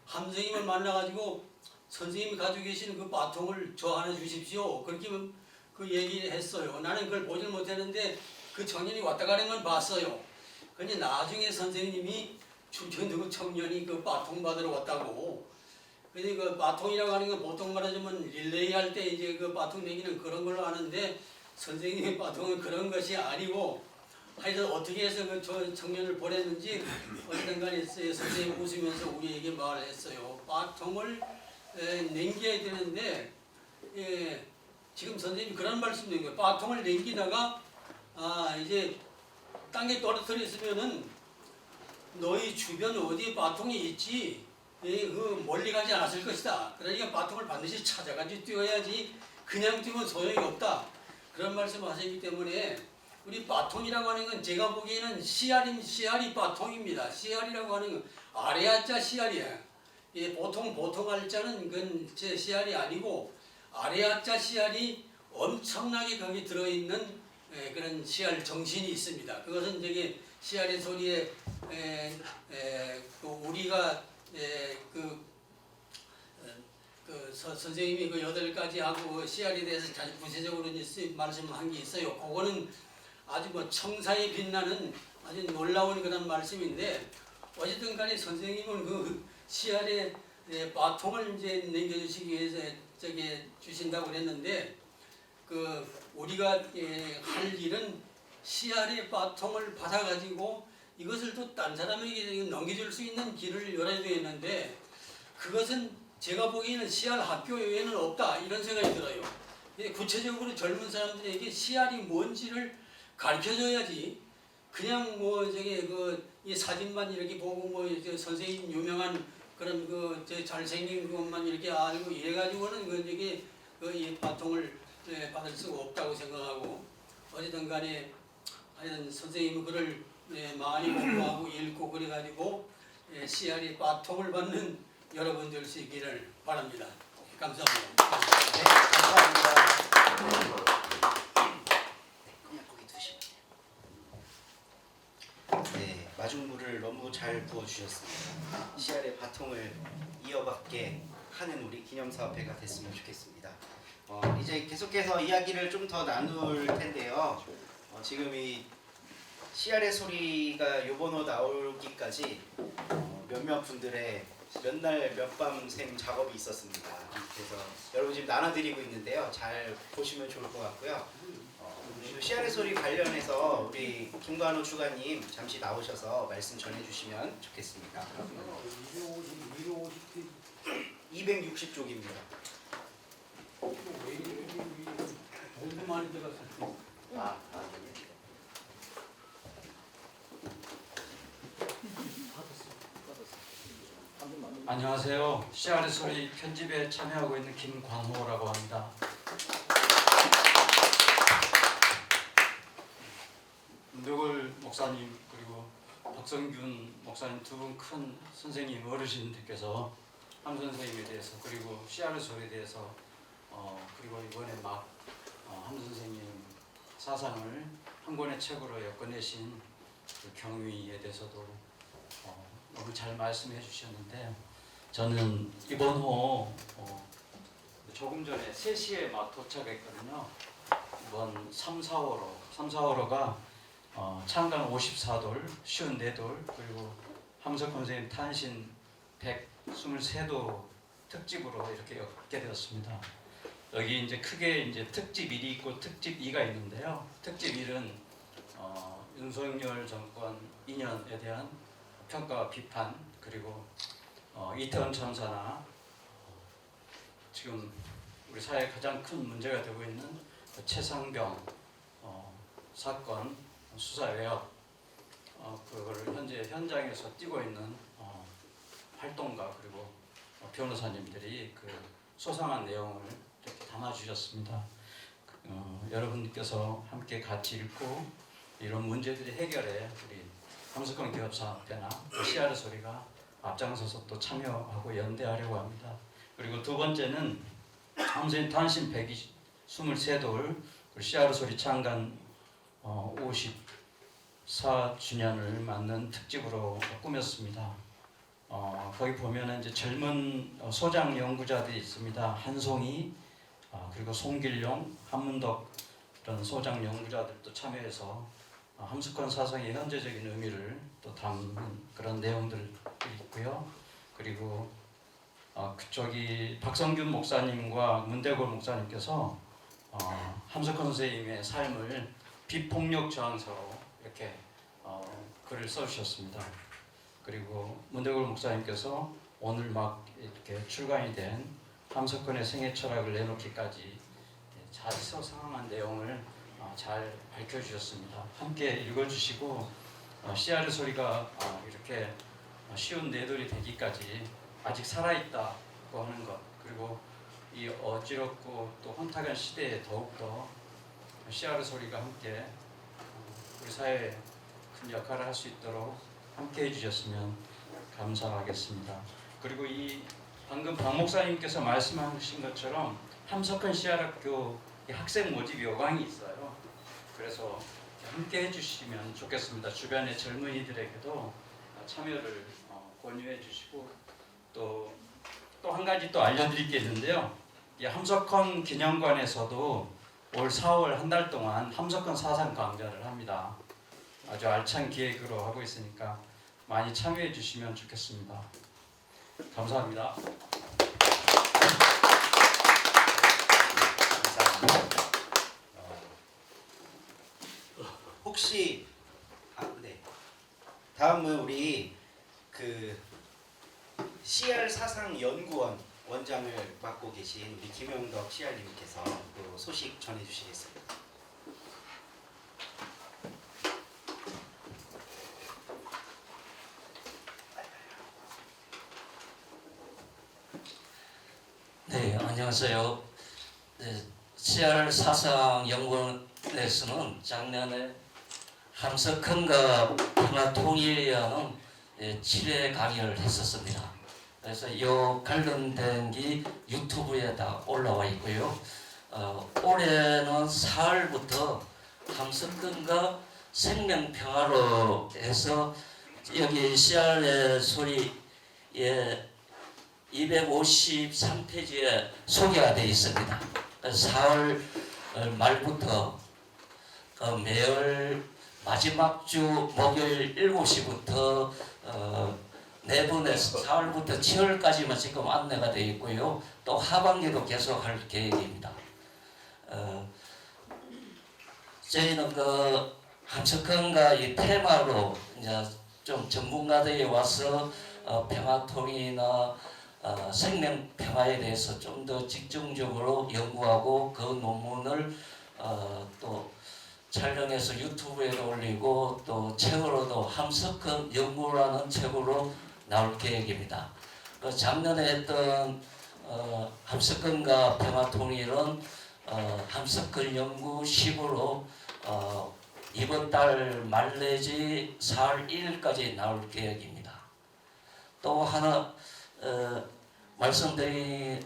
G: 함 선생님을 만나가지고 선생님이 가지고 계시는 그 바통을 저 하나 주십시오. 그렇게 얘기를 했어요. 나는 그걸 보질 못했는데 그 청년이 왔다 가는 건 봤어요. 근데 나중에 선생님이 충청도 청년이 그 바통 받으러 왔다고. 근데 그 바통이라고 하는 건 보통 말하자면 릴레이 할 때 이제 그 바통 내기는 그런 걸로 아는데 선생님의 바통은 그런 것이 아니고 하여튼 어떻게 해서 저 청년을 보냈는지 어쨌든 간에 선생님 웃으면서 우리에게 말을 했어요. 바통을 남겨야 되는데 지금 선생님이 그런 말씀도 있고요. 바통을 남기다가 이제 땅에 떨어뜨렸으면은 너희 주변 어디에 바통이 있지 그 멀리 가지 않았을 것이다. 그러니까 바통을 반드시 찾아가지고 뛰어야지 그냥 뛰면 소용이 없다. 그런 말씀을 하셨기 때문에 우리 바통이라고 하는 건 제가 보기에는 씨알이 바통입니다. 씨알이라고 하는 건 아래아자 씨알이에요. 예, 보통 알자는 그건 제 씨알이 아니고 아래아자 씨알이 엄청나게 거기 들어있는 그런 씨알 정신이 있습니다. 그것은 저기 씨알의 소리에 그 우리가 선생님이 그 8가지 하고 씨알에 대해서 아주 구체적으로 말씀한 게 있어요. 그거는 아주 뭐 청사에 빛나는 아주 놀라운 그런 말씀인데 어쨌든 간에 선생님은 그 씨알의 바통을 이제 남겨주시기 위해서 저기 주신다고 그랬는데 그 우리가 할 일은 씨알의 바통을 받아가지고 이것을 또 딴 사람에게 넘겨줄 수 있는 길을 열어야 되는데 그것은 제가 보기에는 씨알 학교 외에는 없다 이런 생각이 들어요. 구체적으로 젊은 사람들에게 씨알이 뭔지를 가르쳐줘야지 그냥 뭐 저기 이 사진만 이렇게 보고 뭐 선생님 유명한 그런 잘생긴 것만 이렇게 알고 이래가지고는 이 바통을 받을 수가 없다고 생각하고 어쨌든 간에 하여튼 선생님은 그를 많이 공부하고 읽고 그래가지고 씨알이 바통을 받는 여러분 될 수 있기를 바랍니다. 감사합니다.
A: 네, 감사합니다. 그냥 거기 두시면 돼요. 네, 마중물을 너무 잘 부어주셨습니다. 씨알의 바통을 이어받게 하는 우리 기념사업회가 됐으면 좋겠습니다. 이제 계속해서 이야기를 좀 더 나눌 텐데요. 지금 이 씨알의 소리가 요번호 나오기까지 몇몇 분들의 몇 날 몇 밤샘 작업이 있었습니다. 그래서 여러분 지금 나눠드리고 있는데요. 잘 보시면 좋을 것 같고요. 씨알의 소리 관련해서 우리 김관호 주관님 잠시 나오셔서 말씀 전해주시면 좋겠습니다. 260쪽입니다.
G: 너무 많이 들었어요.
E: 안녕하세요. 씨알의 소리 편집에 참여하고 있는 김광호라고 합니다. 문덕을 목사님 그리고 박성균 목사님 두 분 큰 선생님 어르신들께서 함 선생님에 대해서 그리고 씨알의 소리에 대해서 그리고 이번에 함 선생님 사상을 한 권의 책으로 엮어내신 그 경위에 대해서도 너무 잘 말씀해 주셨는데 저는 이번 호 조금 전에 3시에 막 도착했거든요. 이번 3, 4호로가 창간 54돌, 54돌 그리고 함석 선생님 탄신 123도 특집으로 이렇게 엮게 되었습니다. 여기 이제 크게 이제 특집 1이 있고 특집 2가 있는데요. 특집 1은 윤석열 정권 2년에 대한 평가와 비판 그리고 이태원 참사나 지금 우리 사회에 가장 큰 문제가 되고 있는 최상병 사건 수사 외역 그거를 현재 현장에서 뛰고 있는 활동가 그리고 변호사님들이 그 소상한 내용을 이렇게 담아주셨습니다. 여러분께서 함께 같이 읽고 이런 문제들의 해결에 우리 함석헌 기업사업회나 씨알의 소리가 앞장서서 또 참여하고 연대하려고 합니다. 그리고 두 번째는 함선생님 탄신 123돌 씨알의 소리 창간 54주년을 맞는 특집으로 꾸몄습니다. 거기 보면은 이제 젊은 소장 연구자들이 있습니다. 한송이 그리고 송길용, 한문덕 이런 소장 연구자들도 참여해서 함석헌 사상의 현재적인 의미를 또 담은 그런 내용들이 있고요. 그리고 그쪽이 박성균 목사님과 문대골 목사님께서 함석헌 선생님의 삶을 비폭력 저항서로 이렇게 글을 써주셨습니다. 그리고 문대골 목사님께서 오늘 막 이렇게 출간이 된 함석헌의 생애 철학을 내놓기까지 자소상한 내용을 잘 밝혀주셨습니다. 함께 읽어주시고 씨알의 소리가 이렇게 쉬운 내돌이 되기까지 아직 살아있다고 하는 것, 그리고 이 어지럽고 또 혼탁한 시대에 더욱더 씨알의 소리가 함께 우리 사회에 큰 역할을 할 수 있도록 함께 해주셨으면 감사하겠습니다. 그리고 이 방금 박 목사님께서 말씀하신 것처럼 함석헌 씨알학교 학생 모집 요강이 있어요. 그래서 함께 해주시면 좋겠습니다. 주변의 젊은이들에게도 참여를 권유해 주시고 또 한 가지 또 알려드릴 게 있는데요. 이 함석헌 기념관에서도 올 4월 한 달 동안 함석헌 사상 강좌를 합니다. 아주 알찬 기획으로 하고 있으니까 많이 참여해 주시면 좋겠습니다. 감사합니다.
A: 감사합니다. 혹시 네. 다음은 우리 그 CR 사상 연구원 원장을 맡고 계신 우리 김영덕 CR님께서 그 소식 전해주시겠습니다.
H: 네, 안녕하세요. 네, CR 사상연구원에서는 작년에 함석헌과 평화통일이라는 7회 강의를 했었습니다. 그래서 이 관련된 게 유튜브에 다 올라와 있고요. 올해는 4월부터 함석헌과 생명평화로 해서 여기 CR의 소리에 253페이지에 소개가 되어 있습니다. 4월 말부터 매월 마지막 주 목요일 7시부터 내분에서 4월부터 7월까지만 지금 안내가 되어 있고요. 또 하반기도 계속할 계획입니다. 저희는 그 함석헌과 이 테마로 이제 좀 전문가들이 와서 평화통일이나 생명 평화에 대해서 좀 더 집중적으로 연구하고 그 논문을 또 촬영해서 유튜브에도 올리고 또 책으로도 함석헌 연구라는 책으로 나올 계획입니다. 작년에 했던 함석헌과 평화통일은 함석헌 연구 10으로 이번 달 말 내지 4월 1일까지 나올 계획입니다. 또 하나 말씀드리는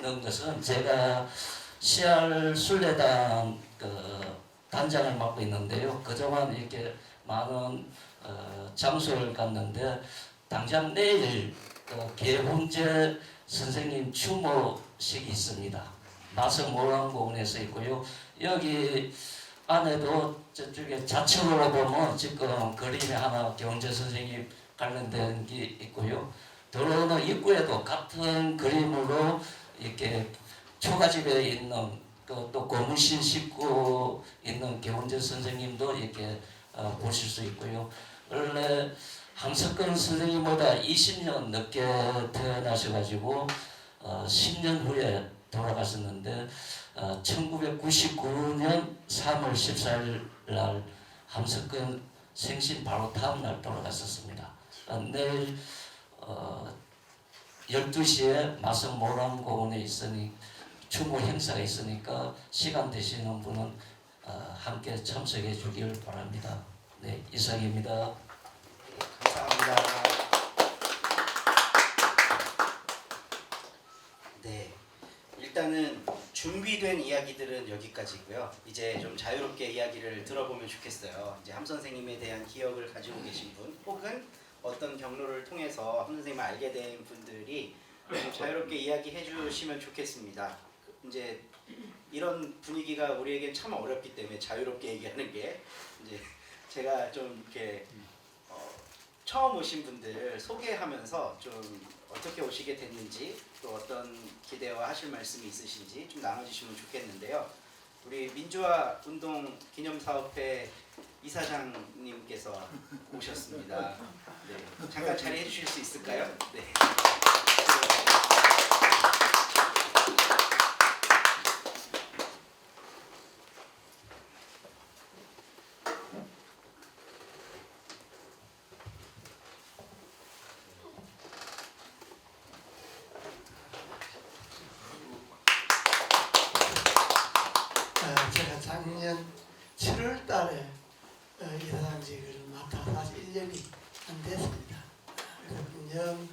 H: 것은 제가 CR 순례단 단장을 맡고 있는데요. 그동안 이렇게 많은 장소를 갔는데 당장 내일 개훈재 선생님 추모식이 있습니다. 마성모란공원에서 있고요. 여기 안에도 저쪽에 좌측으로 보면 지금 그림이 하나 경제 선생님 관련된 게 있고요. 들어오는 입구에도 같은 그림으로 이렇게 초가집에 있는 또 고무신 싣고 있는 개훈재 선생님도 이렇게 보실 수 있고요. 원래 함석헌 선생님보다 20년 늦게 태어나셔가지고 10년 후에 돌아가셨는데 1999년 3월 14일 날 함석헌 생신 바로 다음 날 돌아가셨습니다. 내일 12시에 마성 모란공원에 있으니 추모 행사가 있으니까 시간 되시는 분은 함께 참석해 주길 바랍니다. 네, 이상입니다.
A: 감사합니다. 네, 일단은 준비된 이야기들은 여기까지고요. 이제 좀 자유롭게 이야기를 들어보면 좋겠어요. 이제 함 선생님에 대한 기억을 가지고 계신 분, 혹은 어떤 경로를 통해서 함 선생님을 알게 된 분들이 좀 자유롭게 이야기해 주시면 좋겠습니다. 이제 이런 분위기가 우리에겐 참 어렵기 때문에 자유롭게 얘기하는 게 이제 제가 좀 이렇게 처음 오신 분들 소개하면서 좀 어떻게 오시게 됐는지 또 어떤 기대와 하실 말씀이 있으신지 좀 나눠주시면 좋겠는데요. 우리 민주화 운동 기념사업회 이사장님께서 오셨습니다. 네, 잠깐 자리해 주실 수 있을까요? 네.
I: 작년 7월 달에 이사장직을 맡아서 아직 1년이 안 됐습니다. 그래서 분명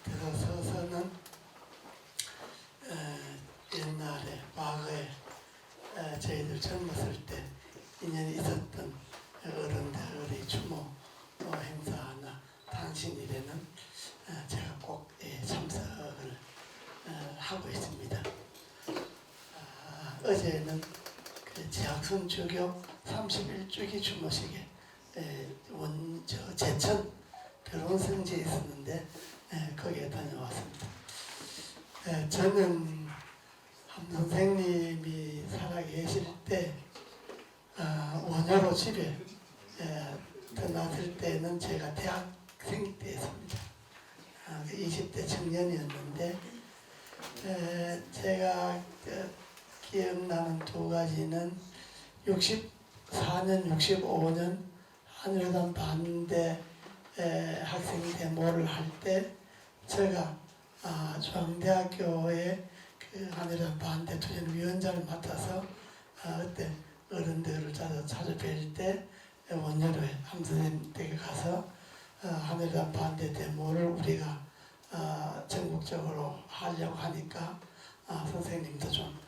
I: 들어서서는 옛날에 과거에 저희들 젊었을 때 인연이 있었던 어른들의 추모 행사나 당신일에는 제가 꼭 참석을 하고 있습니다. 어제는 그 지학순 주교 31주기 추모식에 제천 결혼성지에 있었는데 거기에 다녀왔습니다. 저는 함 선생님이 살아계실 때 원효로 집에 떠났을 때는 제가 대학생 때였습니다. 20대 청년이었는데 제가 기억나는 두 가지는 64년, 65년 한일회담 반대 학생 데모를 할 때 제가 중앙대학교의 그 한일회담 반대 투쟁 위원장을 맡아서 그때 어른들을 자주 뵐 때 원효로에 함 선생님 댁에 가서 한일회담 반대 데모를 우리가 전국적으로 하려고 하니까 선생님도 좀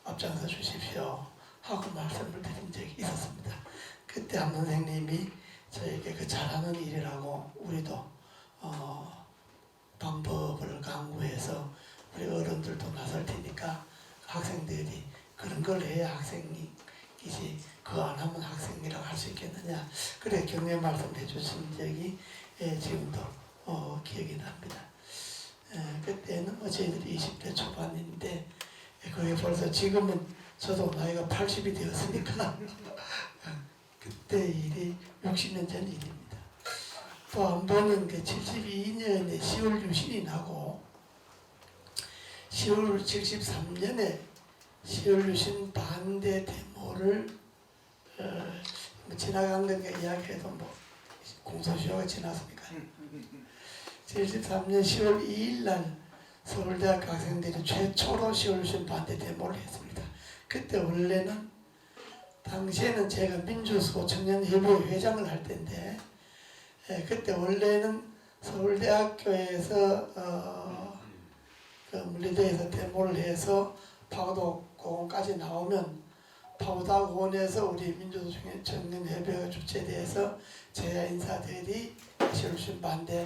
I: 앞장서 주십시오 하고 말씀을 드린 적이 있었습니다. 그때 함 선생님이 저에게 그 잘하는 일이라고 우리도 방법을 강구해서 우리 어른들도 나설 테니까 학생들이 그런 걸 해야 학생이지 그거 안 하면 학생이라고 할 수 있겠느냐 그래 격려 말씀해 주신 적이 지금도 기억이 납니다. 그때는 저희들이 20대 초반인데 그게 벌써 지금은 저도 나이가 80이 되었으니까 그때 일이 60년 전 일입니다. 또 한 번은 그 72년에 10월 유신이 나고 10월 73년에 10월 유신 반대 데모를 지나간 거니까 이야기해도 뭐 공소시효가 지났으니까 73년 10월 2일 날 서울대학교 학생들이 최초로 10월 유신 반대 데모를 했습니다. 그때 원래는 당시에는 제가 민주수호 청년협의회 회장을 할 때인데 그때 원래는 서울대학교에서 그 물리대에서 데모를 해서 파고도공원까지 나오면 파고다공원에서 우리 민주수호 청년협의회가 주최돼서 제야 인사들이 10월 유신 반대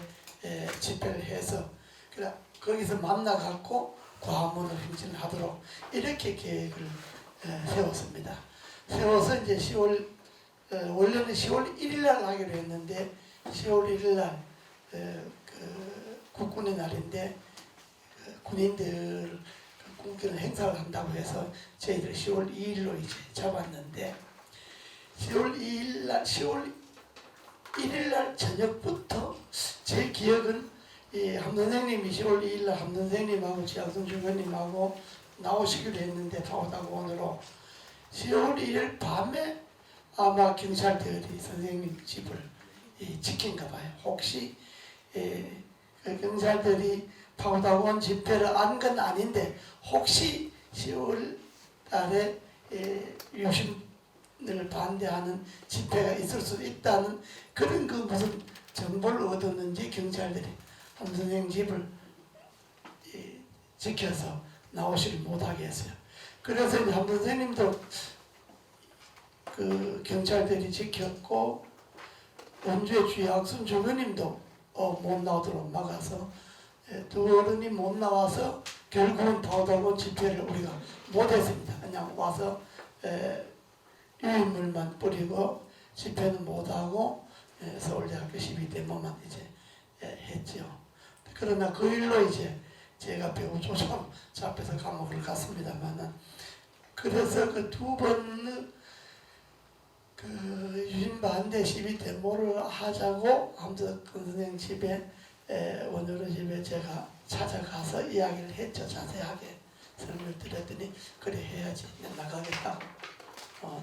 I: 집회를 해서 그래 거기서 만나갖고 과문을 행진하도록 이렇게 계획을 세웠습니다. 세워서 이제 10월 원래는 10월 1일 날 하기로 했는데 10월 1일 날 그 국군의 날인데 군인들 군기는 행사를 한다고 해서 저희들이 10월 2일로 이제 잡았는데 10월 2일 날 10월 1일 날 저녁부터 제 기억은 함 선생님이 10월 2일 날 함 선생님하고 지학순 주교님하고 나오시기로 했는데 파고다공원으로 10월 1일 밤에 아마 경찰들이 선생님 집을 지킨가 봐요. 혹시 그 경찰들이 파고다공원 집회를 안 건 아닌데 혹시 10월 달에 유신을 반대하는 집회가 있을 수도 있다는 그런 그 무슨 정보를 얻었는지 경찰들이 함 선생님 집을 지켜서 나오지를 못하게 했어요. 그래서 이제 함 선생님도 그 경찰들이 지켰고 원주의 주학순 주교님도 못 나오도록 막아서 두 어른이 못 나와서 결국은 파고다공원 집회를 우리가 못했습니다. 그냥 와서 유인물만 뿌리고 집회는 못하고 서울대학교 12대모만 이제 했죠. 그러나 그 일로 이제 제가 배우 조참 잡혀서 감옥을 갔습니다만은 그래서 그 두 번 그 유신 반대 시위 데모를 하자고 함석근 선생 집에 원효로 집에 제가 찾아가서 이야기를 했죠. 자세하게 설명을 드렸더니 그래 해야지 나가겠다고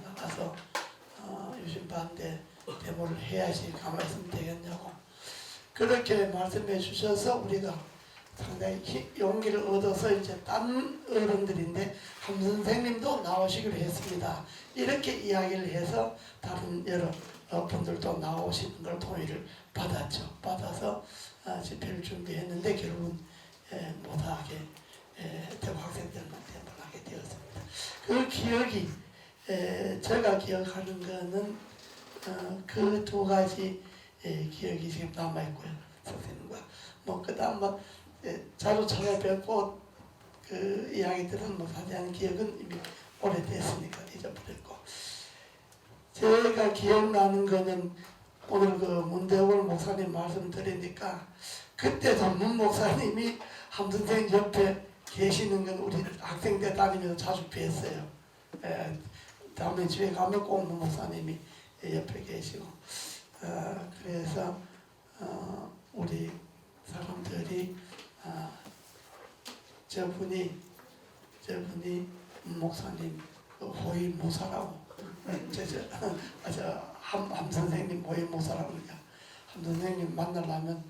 I: 나가서 유신 반대 데모를 해야지 가만히 있으면 되겠냐고 그렇게 말씀해 주셔서 우리가 상당히 용기를 얻어서 이제 딴 어른들인데 함 선생님도 나오시기로 했습니다. 이렇게 이야기를 해서 다른 여러 분들도 나오시는 걸 동의를 받았죠. 받아서 집회를 준비했는데 결국은 못하게 되고 학생들한테 못하게 되었습니다. 그 기억이 제가 기억하는 거는 그 두 가지 기억이 지금 남아있고요. 선생님과 그다음 자주 찾아뵙고 그 이야기들은 자세한 기억은 이미 오래됐으니까 잊어버렸고, 제가 기억나는 거는 오늘 그 문대원 목사님 말씀 들으니까 그때도 문 목사님이 함 선생님 옆에 계시는 건 우리 학생 때 다니면서 자주 뵀어요. 다음에 집에 가면 꼭 문 목사님이 옆에 계시고, 그래서 우리 사람들이 저분이 목사님 호위 모사라고 함 선생님 호위 모사라고 그러니까 함 선생님 만나려면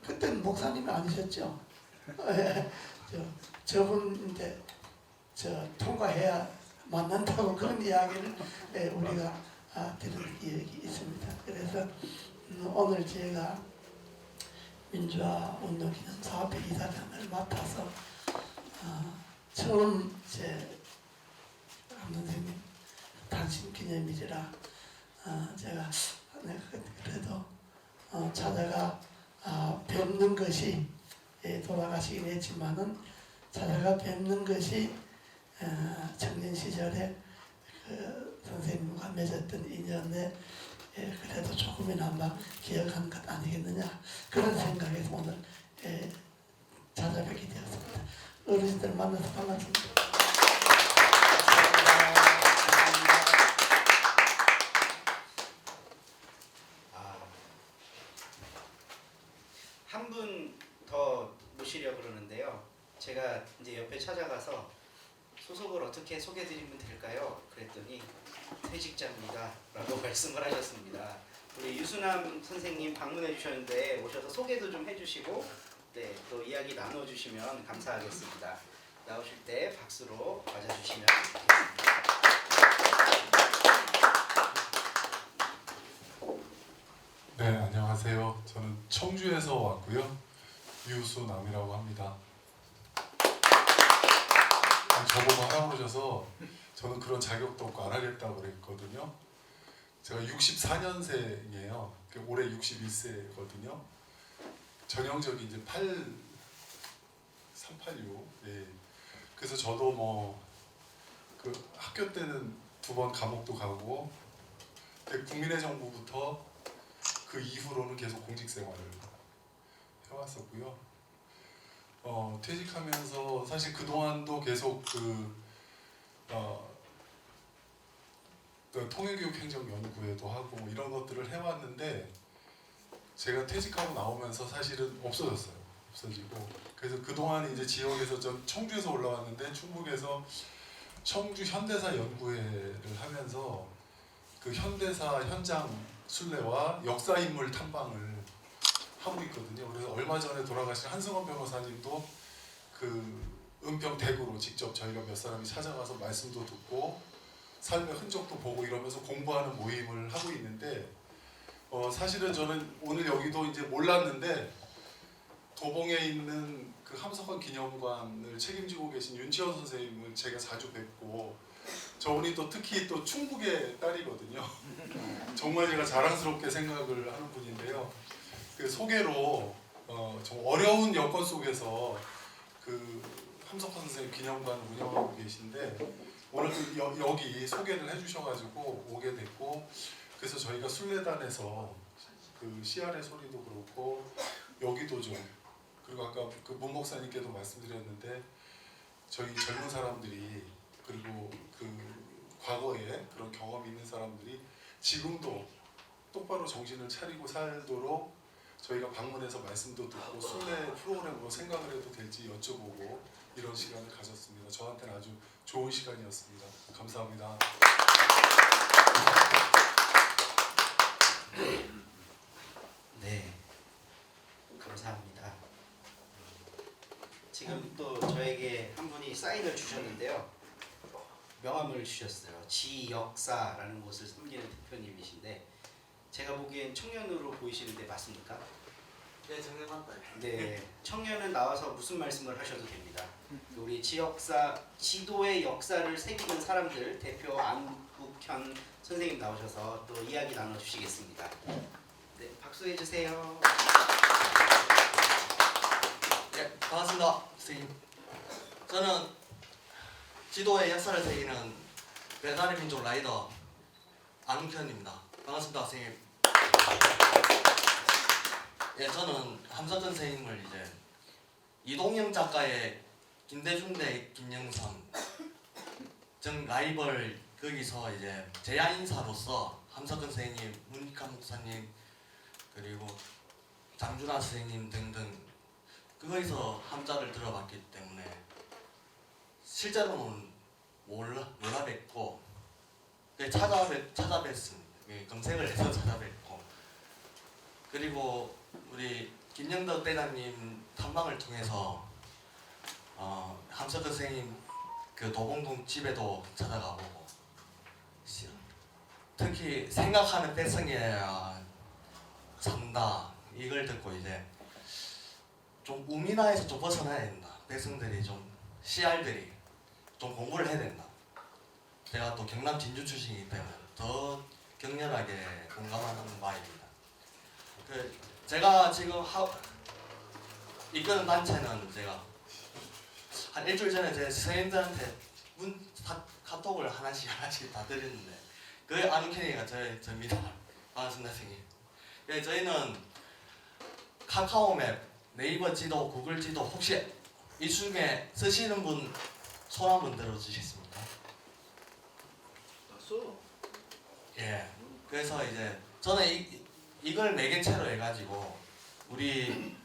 I: 그때는 목사님이 아니셨죠? 저분인데 통과해야 만난다고 그런 이야기를 우리가 들은 기억이 있습니다. 그래서 오늘 제가 민주화 운동 기념 사업회 이사장을 맡아서 처음 함 선생님 단신 기념일이라 제가 그래도 찾아가 뵙는 것이 돌아가시긴 했지만은 찾아가 뵙는 것이 청년 시절에 그 선생님과 맺었던 인연에 그래도 조금이나마 기억한 것 아니겠느냐 그런 생각에서 오늘 찾아뵙게 되었습니다. 어르신들 만나서 반갑습니다.
A: 한 분 더 모시려고 그러는데요. 제가 이제 옆에 찾아가서 소속을 어떻게 소개해드리면 될까요? 그랬더니 퇴직자입니다 라고 말씀을 하셨습니다. 우리 유수남 선생님 방문해 주셨는데 오셔서 소개도 좀 해주시고 또 이야기 나눠주시면 감사하겠습니다. 나오실 때 박수로 맞아주시면 좋겠습니다.
J: 네, 안녕하세요. 저는 청주에서 왔고요. 유수남이라고 합니다. 저보고 하라고 그러셔서 저는 그런 자격도 없고 안 하겠다고 그랬거든요. 제가 64년생이에요. 올해 61세거든요. 전형적인 이제 386. 예. 그래서 저도 그 학교 때는 2번 감옥도 가고 국민의 정부부터 그 이후로는 계속 공직 생활을 해왔었고요. 퇴직하면서 사실 그 동안도 계속 통일교육행정연구회도 하고 이런 것들을 해왔는데 제가 퇴직하고 나오면서 사실은 없어지고 그래서 그 동안 이제 지역에서 전 청주에서 올라왔는데 충북에서 청주 현대사 연구회를 하면서 그 현대사 현장 순례와 역사 인물 탐방을 하고 있거든요. 그래서 얼마 전에 돌아가신 한승원 변호사님도 그 은평 대구로 직접 저희가 몇 사람이 찾아가서 말씀도 듣고 삶의 흔적도 보고 이러면서 공부하는 모임을 하고 있는데 사실은 저는 오늘 여기도 이제 몰랐는데 도봉에 있는 그 함석헌 기념관을 책임지고 계신 윤치원 선생님을 제가 자주 뵙고 저분이 또 특히 또 충북의 딸이거든요. 정말 제가 자랑스럽게 생각을 하는 분인데요. 그 소개로 좀 어려운 여건 속에서 그 함석헌 선생님 기념관을 운영하고 계신데 오늘 또 여기 소개를 해주셔가지고 오게 됐고 그래서 저희가 순례단에서 그 CR의 소리도 그렇고 여기도 좀 그리고 아까 그 문 목사님께도 말씀드렸는데 저희 젊은 사람들이 그리고 그 과거에 그런 경험이 있는 사람들이 지금도 똑바로 정신을 차리고 살도록 저희가 방문해서 말씀도 듣고 순례 프로그램으로 생각을 해도 될지 여쭤보고 이런 시간을 가졌습니다. 저한테는 아주 좋은 시간이었습니다. 감사합니다.
A: 네, 감사합니다. 지금 또 저에게 한 분이 사인을 주셨는데요. 명함을 주셨어요. 지역사라는 곳을 섬기는 대표님이신데 제가 보기엔 청년으로 보이시는데 맞습니까?
K: 네, 정말 맞다.
A: 네, 청년은 나와서 무슨 말씀을 하셔도 됩니다. 우리 지역사, 지도의 역사를 새기는 사람들 대표 안국현 선생님 나오셔서 또 이야기 나눠주시겠습니다. 네, 박수해 주세요.
K: 네, 반갑습니다, 선생님. 저는 지도의 역사를 새기는 배달의 민족 라이더 안국현입니다. 반갑습니다, 선생님. 예, 저는 함석근 선생님을 이제 이동영 작가의 김대중 대 김영삼 정 라이벌 거기서 이제 제야 인사로서 함석근 선생님, 문익환 목사님 그리고 장준하 선생님 등등 거기서 함자를 들어봤기 때문에 실제로는 몰라 뵙고 찾아뵀습니다. 검색을 해서 찾아뵙고 그리고 우리 김영덕 대장님 탐방을 통해서 함석근 선생님 그 도봉동 집에도 찾아가보고 특히 생각하는 백성이야 산다 이걸 듣고 이제 좀 우민화에서 좀 벗어나야 된다. 백성들이 좀 씨알들이 좀 공부를 해야 된다. 제가 또 경남 진주 출신이기 때문에 더 격렬하게 공감하는 바입니다. 제가 지금 이끄는 단체는 제가 한 일주일 전에 제 선생님들한테 카톡을 하나씩 다 드렸는데 그 안우케니가 저입니다. 반갑습니다, 선생님. 저희는 카카오맵, 네이버 지도, 구글 지도 혹시 이 중에 쓰시는 분 손 한번 들어주시겠습니까? 예. 그래서 이제 저는 이걸 매개체로 해가지고 우리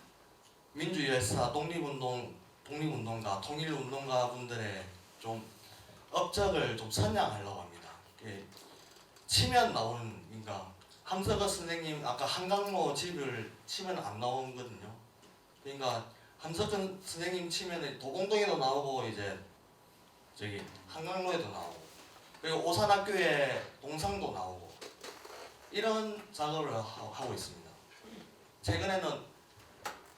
K: 민주열사, 독립운동가, 통일운동가 분들의 좀 업적을 좀 선양하려고 합니다. 치면 나오는, 그러니까 함석근 선생님 아까 한강로 집을 치면 안 나오거든요. 그러니까 함석근 선생님 치면 도봉동에도 나오고 이제 저기 한강로에도 나오고 그리고 오산학교에 동상도 나오고 이런 작업을 하고 있습니다. 최근에는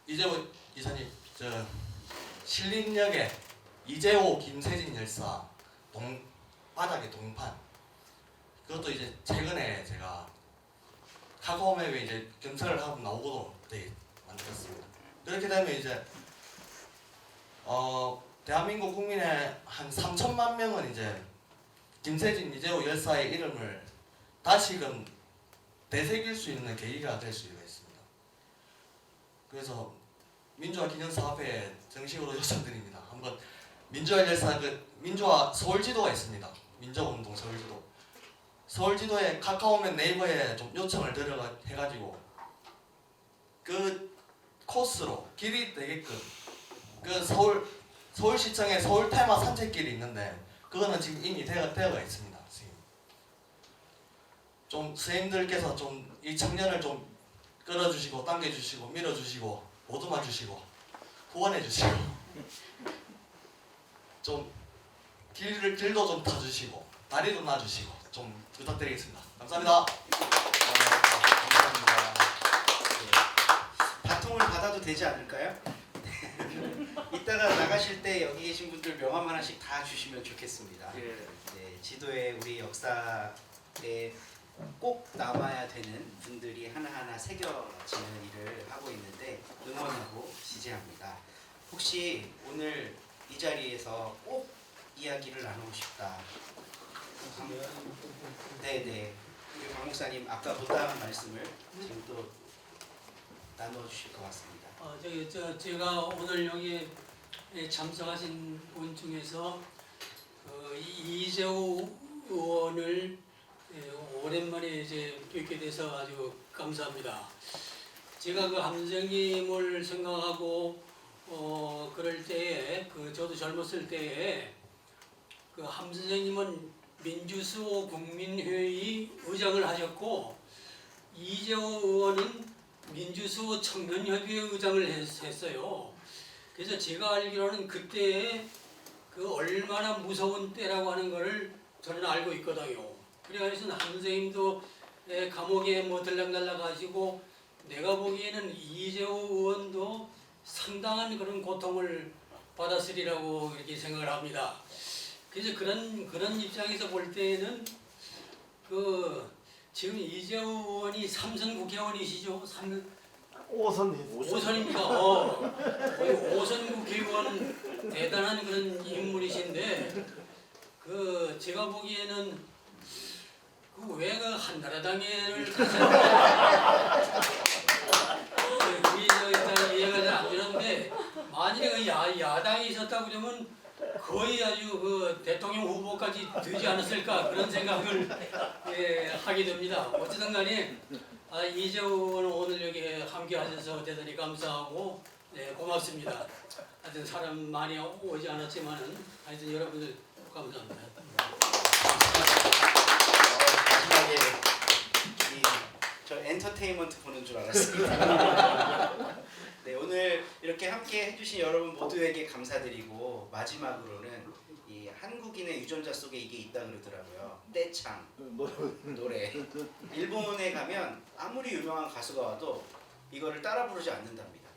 K: 이재호 이사님 신림역에 이재호 김세진 열사 바닥에 동판 그것도 이제 최근에 제가 카카오맵에 이제 검색을 하고 나오고도 되게 만들었습니다. 그렇게 되면 이제 대한민국 국민의 한 3천만 명은 이제 김세진 이재호 열사의 이름을 다시금 되새길 수 있는 계기가 될 수가 있습니다. 그래서 민주화 기념사업회에 정식으로 요청드립니다. 한번 민주화 열사 민주화 서울지도가 있습니다. 민주화운동 서울지도. 서울지도에 카카오맵 네이버에 좀 요청을 해가지고 그 코스로 길이 되게끔 그 서울시청에 서울 테마 산책길이 있는데 그거는 지금 이미 되어가 있습니다. 좀 선생님들께서 좀 이 청년을 좀 끌어주시고 당겨주시고 밀어주시고 보듬어 주시고 후원해 주시고 좀 길도 좀 타주시고 다리도 놔주시고 좀 부탁드리겠습니다. 감사합니다.
A: 감사합니다. 네. 바통을 받아도 되지 않을까요? 이따가 나가실 때 여기 계신 분들 명함 하나씩 다 주시면 좋겠습니다. 네, 지도에 우리 역사에 꼭 남아야 되는 분들이 하나하나 새겨지는 일을 하고 있는데 응원하고 지지합니다. 혹시 오늘 이 자리에서 꼭 이야기를 나누고 싶다. 네네. 우리 박 목사님 아까 못다한 말씀을 지금 또 나눠주실 것 같습니다.
G: 제가 오늘 여기 참석하신 분 중에서 이재호 의원을 오랜만에 이제 뵙게 돼서 아주 감사합니다. 제가 그 함선생님을 생각하고 그럴 때에 저도 젊었을 때에 그 함선생님은 민주수호 국민회의 의장을 하셨고 이재호 의원은 민주수호 청년협의회 의장을 했어요. 그래서 제가 알기로는 그때에 그 얼마나 무서운 때라고 하는 것을 저는 알고 있거든요. 그래서 한 선생님도 감옥에 뭐 들락날락 하시고 내가 보기에는 이재호 의원도 상당한 그런 고통을 받았으리라고 이렇게 생각을 합니다. 그래서 그런 입장에서 볼 때에는 그 지금 이재호 의원이 3선 국회의원이시죠? 5선입니다. 5선 국회의원 대단한 그런 인물이신데 그 제가 보기에는 그 왜 그 한나라당에를 가셨나 그게 일단 이해가 잘 안 되는데 만일에 그 야당이 있었다고 그러면 거의 아주 그 대통령 후보까지 되지 않았을까 그런 생각을 하게 됩니다. 어쨌든 간에 이재호는 오늘 여기 함께 하셔서 대단히 감사하고 고맙습니다. 하여튼 사람 많이 오지 않았지만은 하여튼 여러분들 감사합니다.
A: 마지막에 저 엔터테인먼트 보는 줄 알았습니다. 네, 오늘 이렇게 함께 해주신 여러분 모두에게 감사드리고 마지막으로는 이 한국인의 유전자 속에 이게 있다 그러더라고요. 떼창 노래. 일본에 가면 아무리 유명한 가수가 와도 이거를 따라 부르지 않는답니다.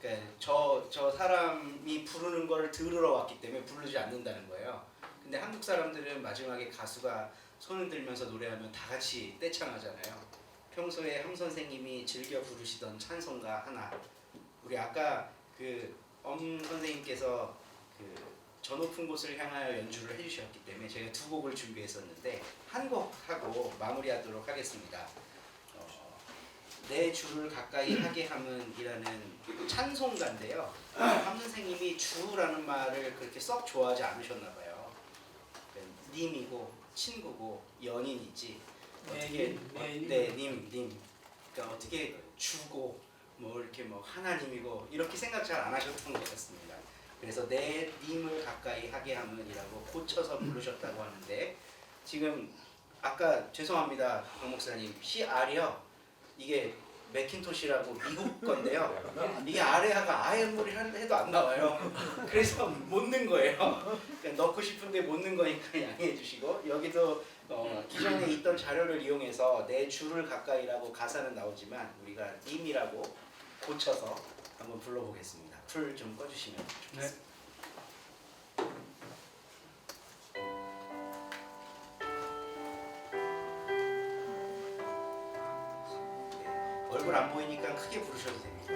A: 그러니까 저 사람이 부르는 걸 들으러 왔기 때문에 부르지 않는다는 거예요. 근데 한국 사람들은 마지막에 가수가 손을 들면서 노래하면 다 같이 떼창하잖아요. 평소에 함 선생님이 즐겨 부르시던 찬송가 하나, 우리 아까 그 선생님께서 그 저 높은 곳을 향하여 연주를 해주셨기 때문에 제가 두 곡을 준비했었는데 한 곡 하고 마무리하도록 하겠습니다. 내 주를 가까이 하게 함은이라는 찬송가인데요. 함 선생님이 주라는 말을 그렇게 썩 좋아하지 않으셨나 봐요. 님이고 친구고 연인이지 어떻게 님 그러니까 어떻게 주고 뭐 이렇게 뭐 하나님이고 이렇게 생각 잘 안 하셨던 것 같습니다. 그래서 내 님을 가까이 하게 함은이라고 고쳐서 부르셨다고 하는데 지금 아까 죄송합니다 박 목사님 CR이요 이게 맥킨토시라고 미국 건데요. 이게 아래하가 아이엠물이 해도 안 나와요. 그래서 못 넣은 거예요. 그러니까 넣고 싶은데 못 넣은 거니까 양해해 주시고 여기도 기존에 있던 자료를 이용해서 내 주를 가까이라고 가사는 나오지만 우리가 님이라고 고쳐서 한번 불러보겠습니다. 풀 좀 꺼주시면 좋겠습니다. 얼굴 안 보이니까 크게 부르셔도 됩니다.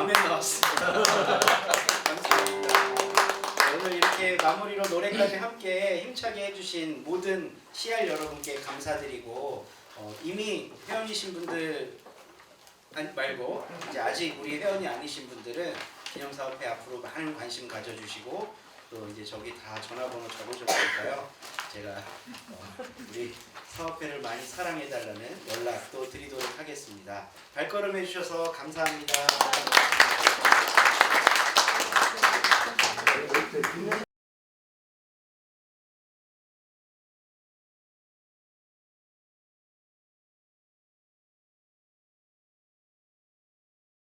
A: 밤에 나왔습니다. 감사합니다. 오늘 이렇게 마무리로 노래까지 함께 힘차게 해주신 모든 CR 여러분께 감사드리고 이미 회원이신 분들 말고 이제 아직 우리 회원이 아니신 분들은 기념사업회 앞으로 많은 관심 가져주시고 또 이제 저기 다 전화번호 적어줄 테니까요. 제가 우리 사업회를 많이 사랑해달라는 연락도 드리도록 하겠습니다. 발걸음 해주셔서 감사합니다.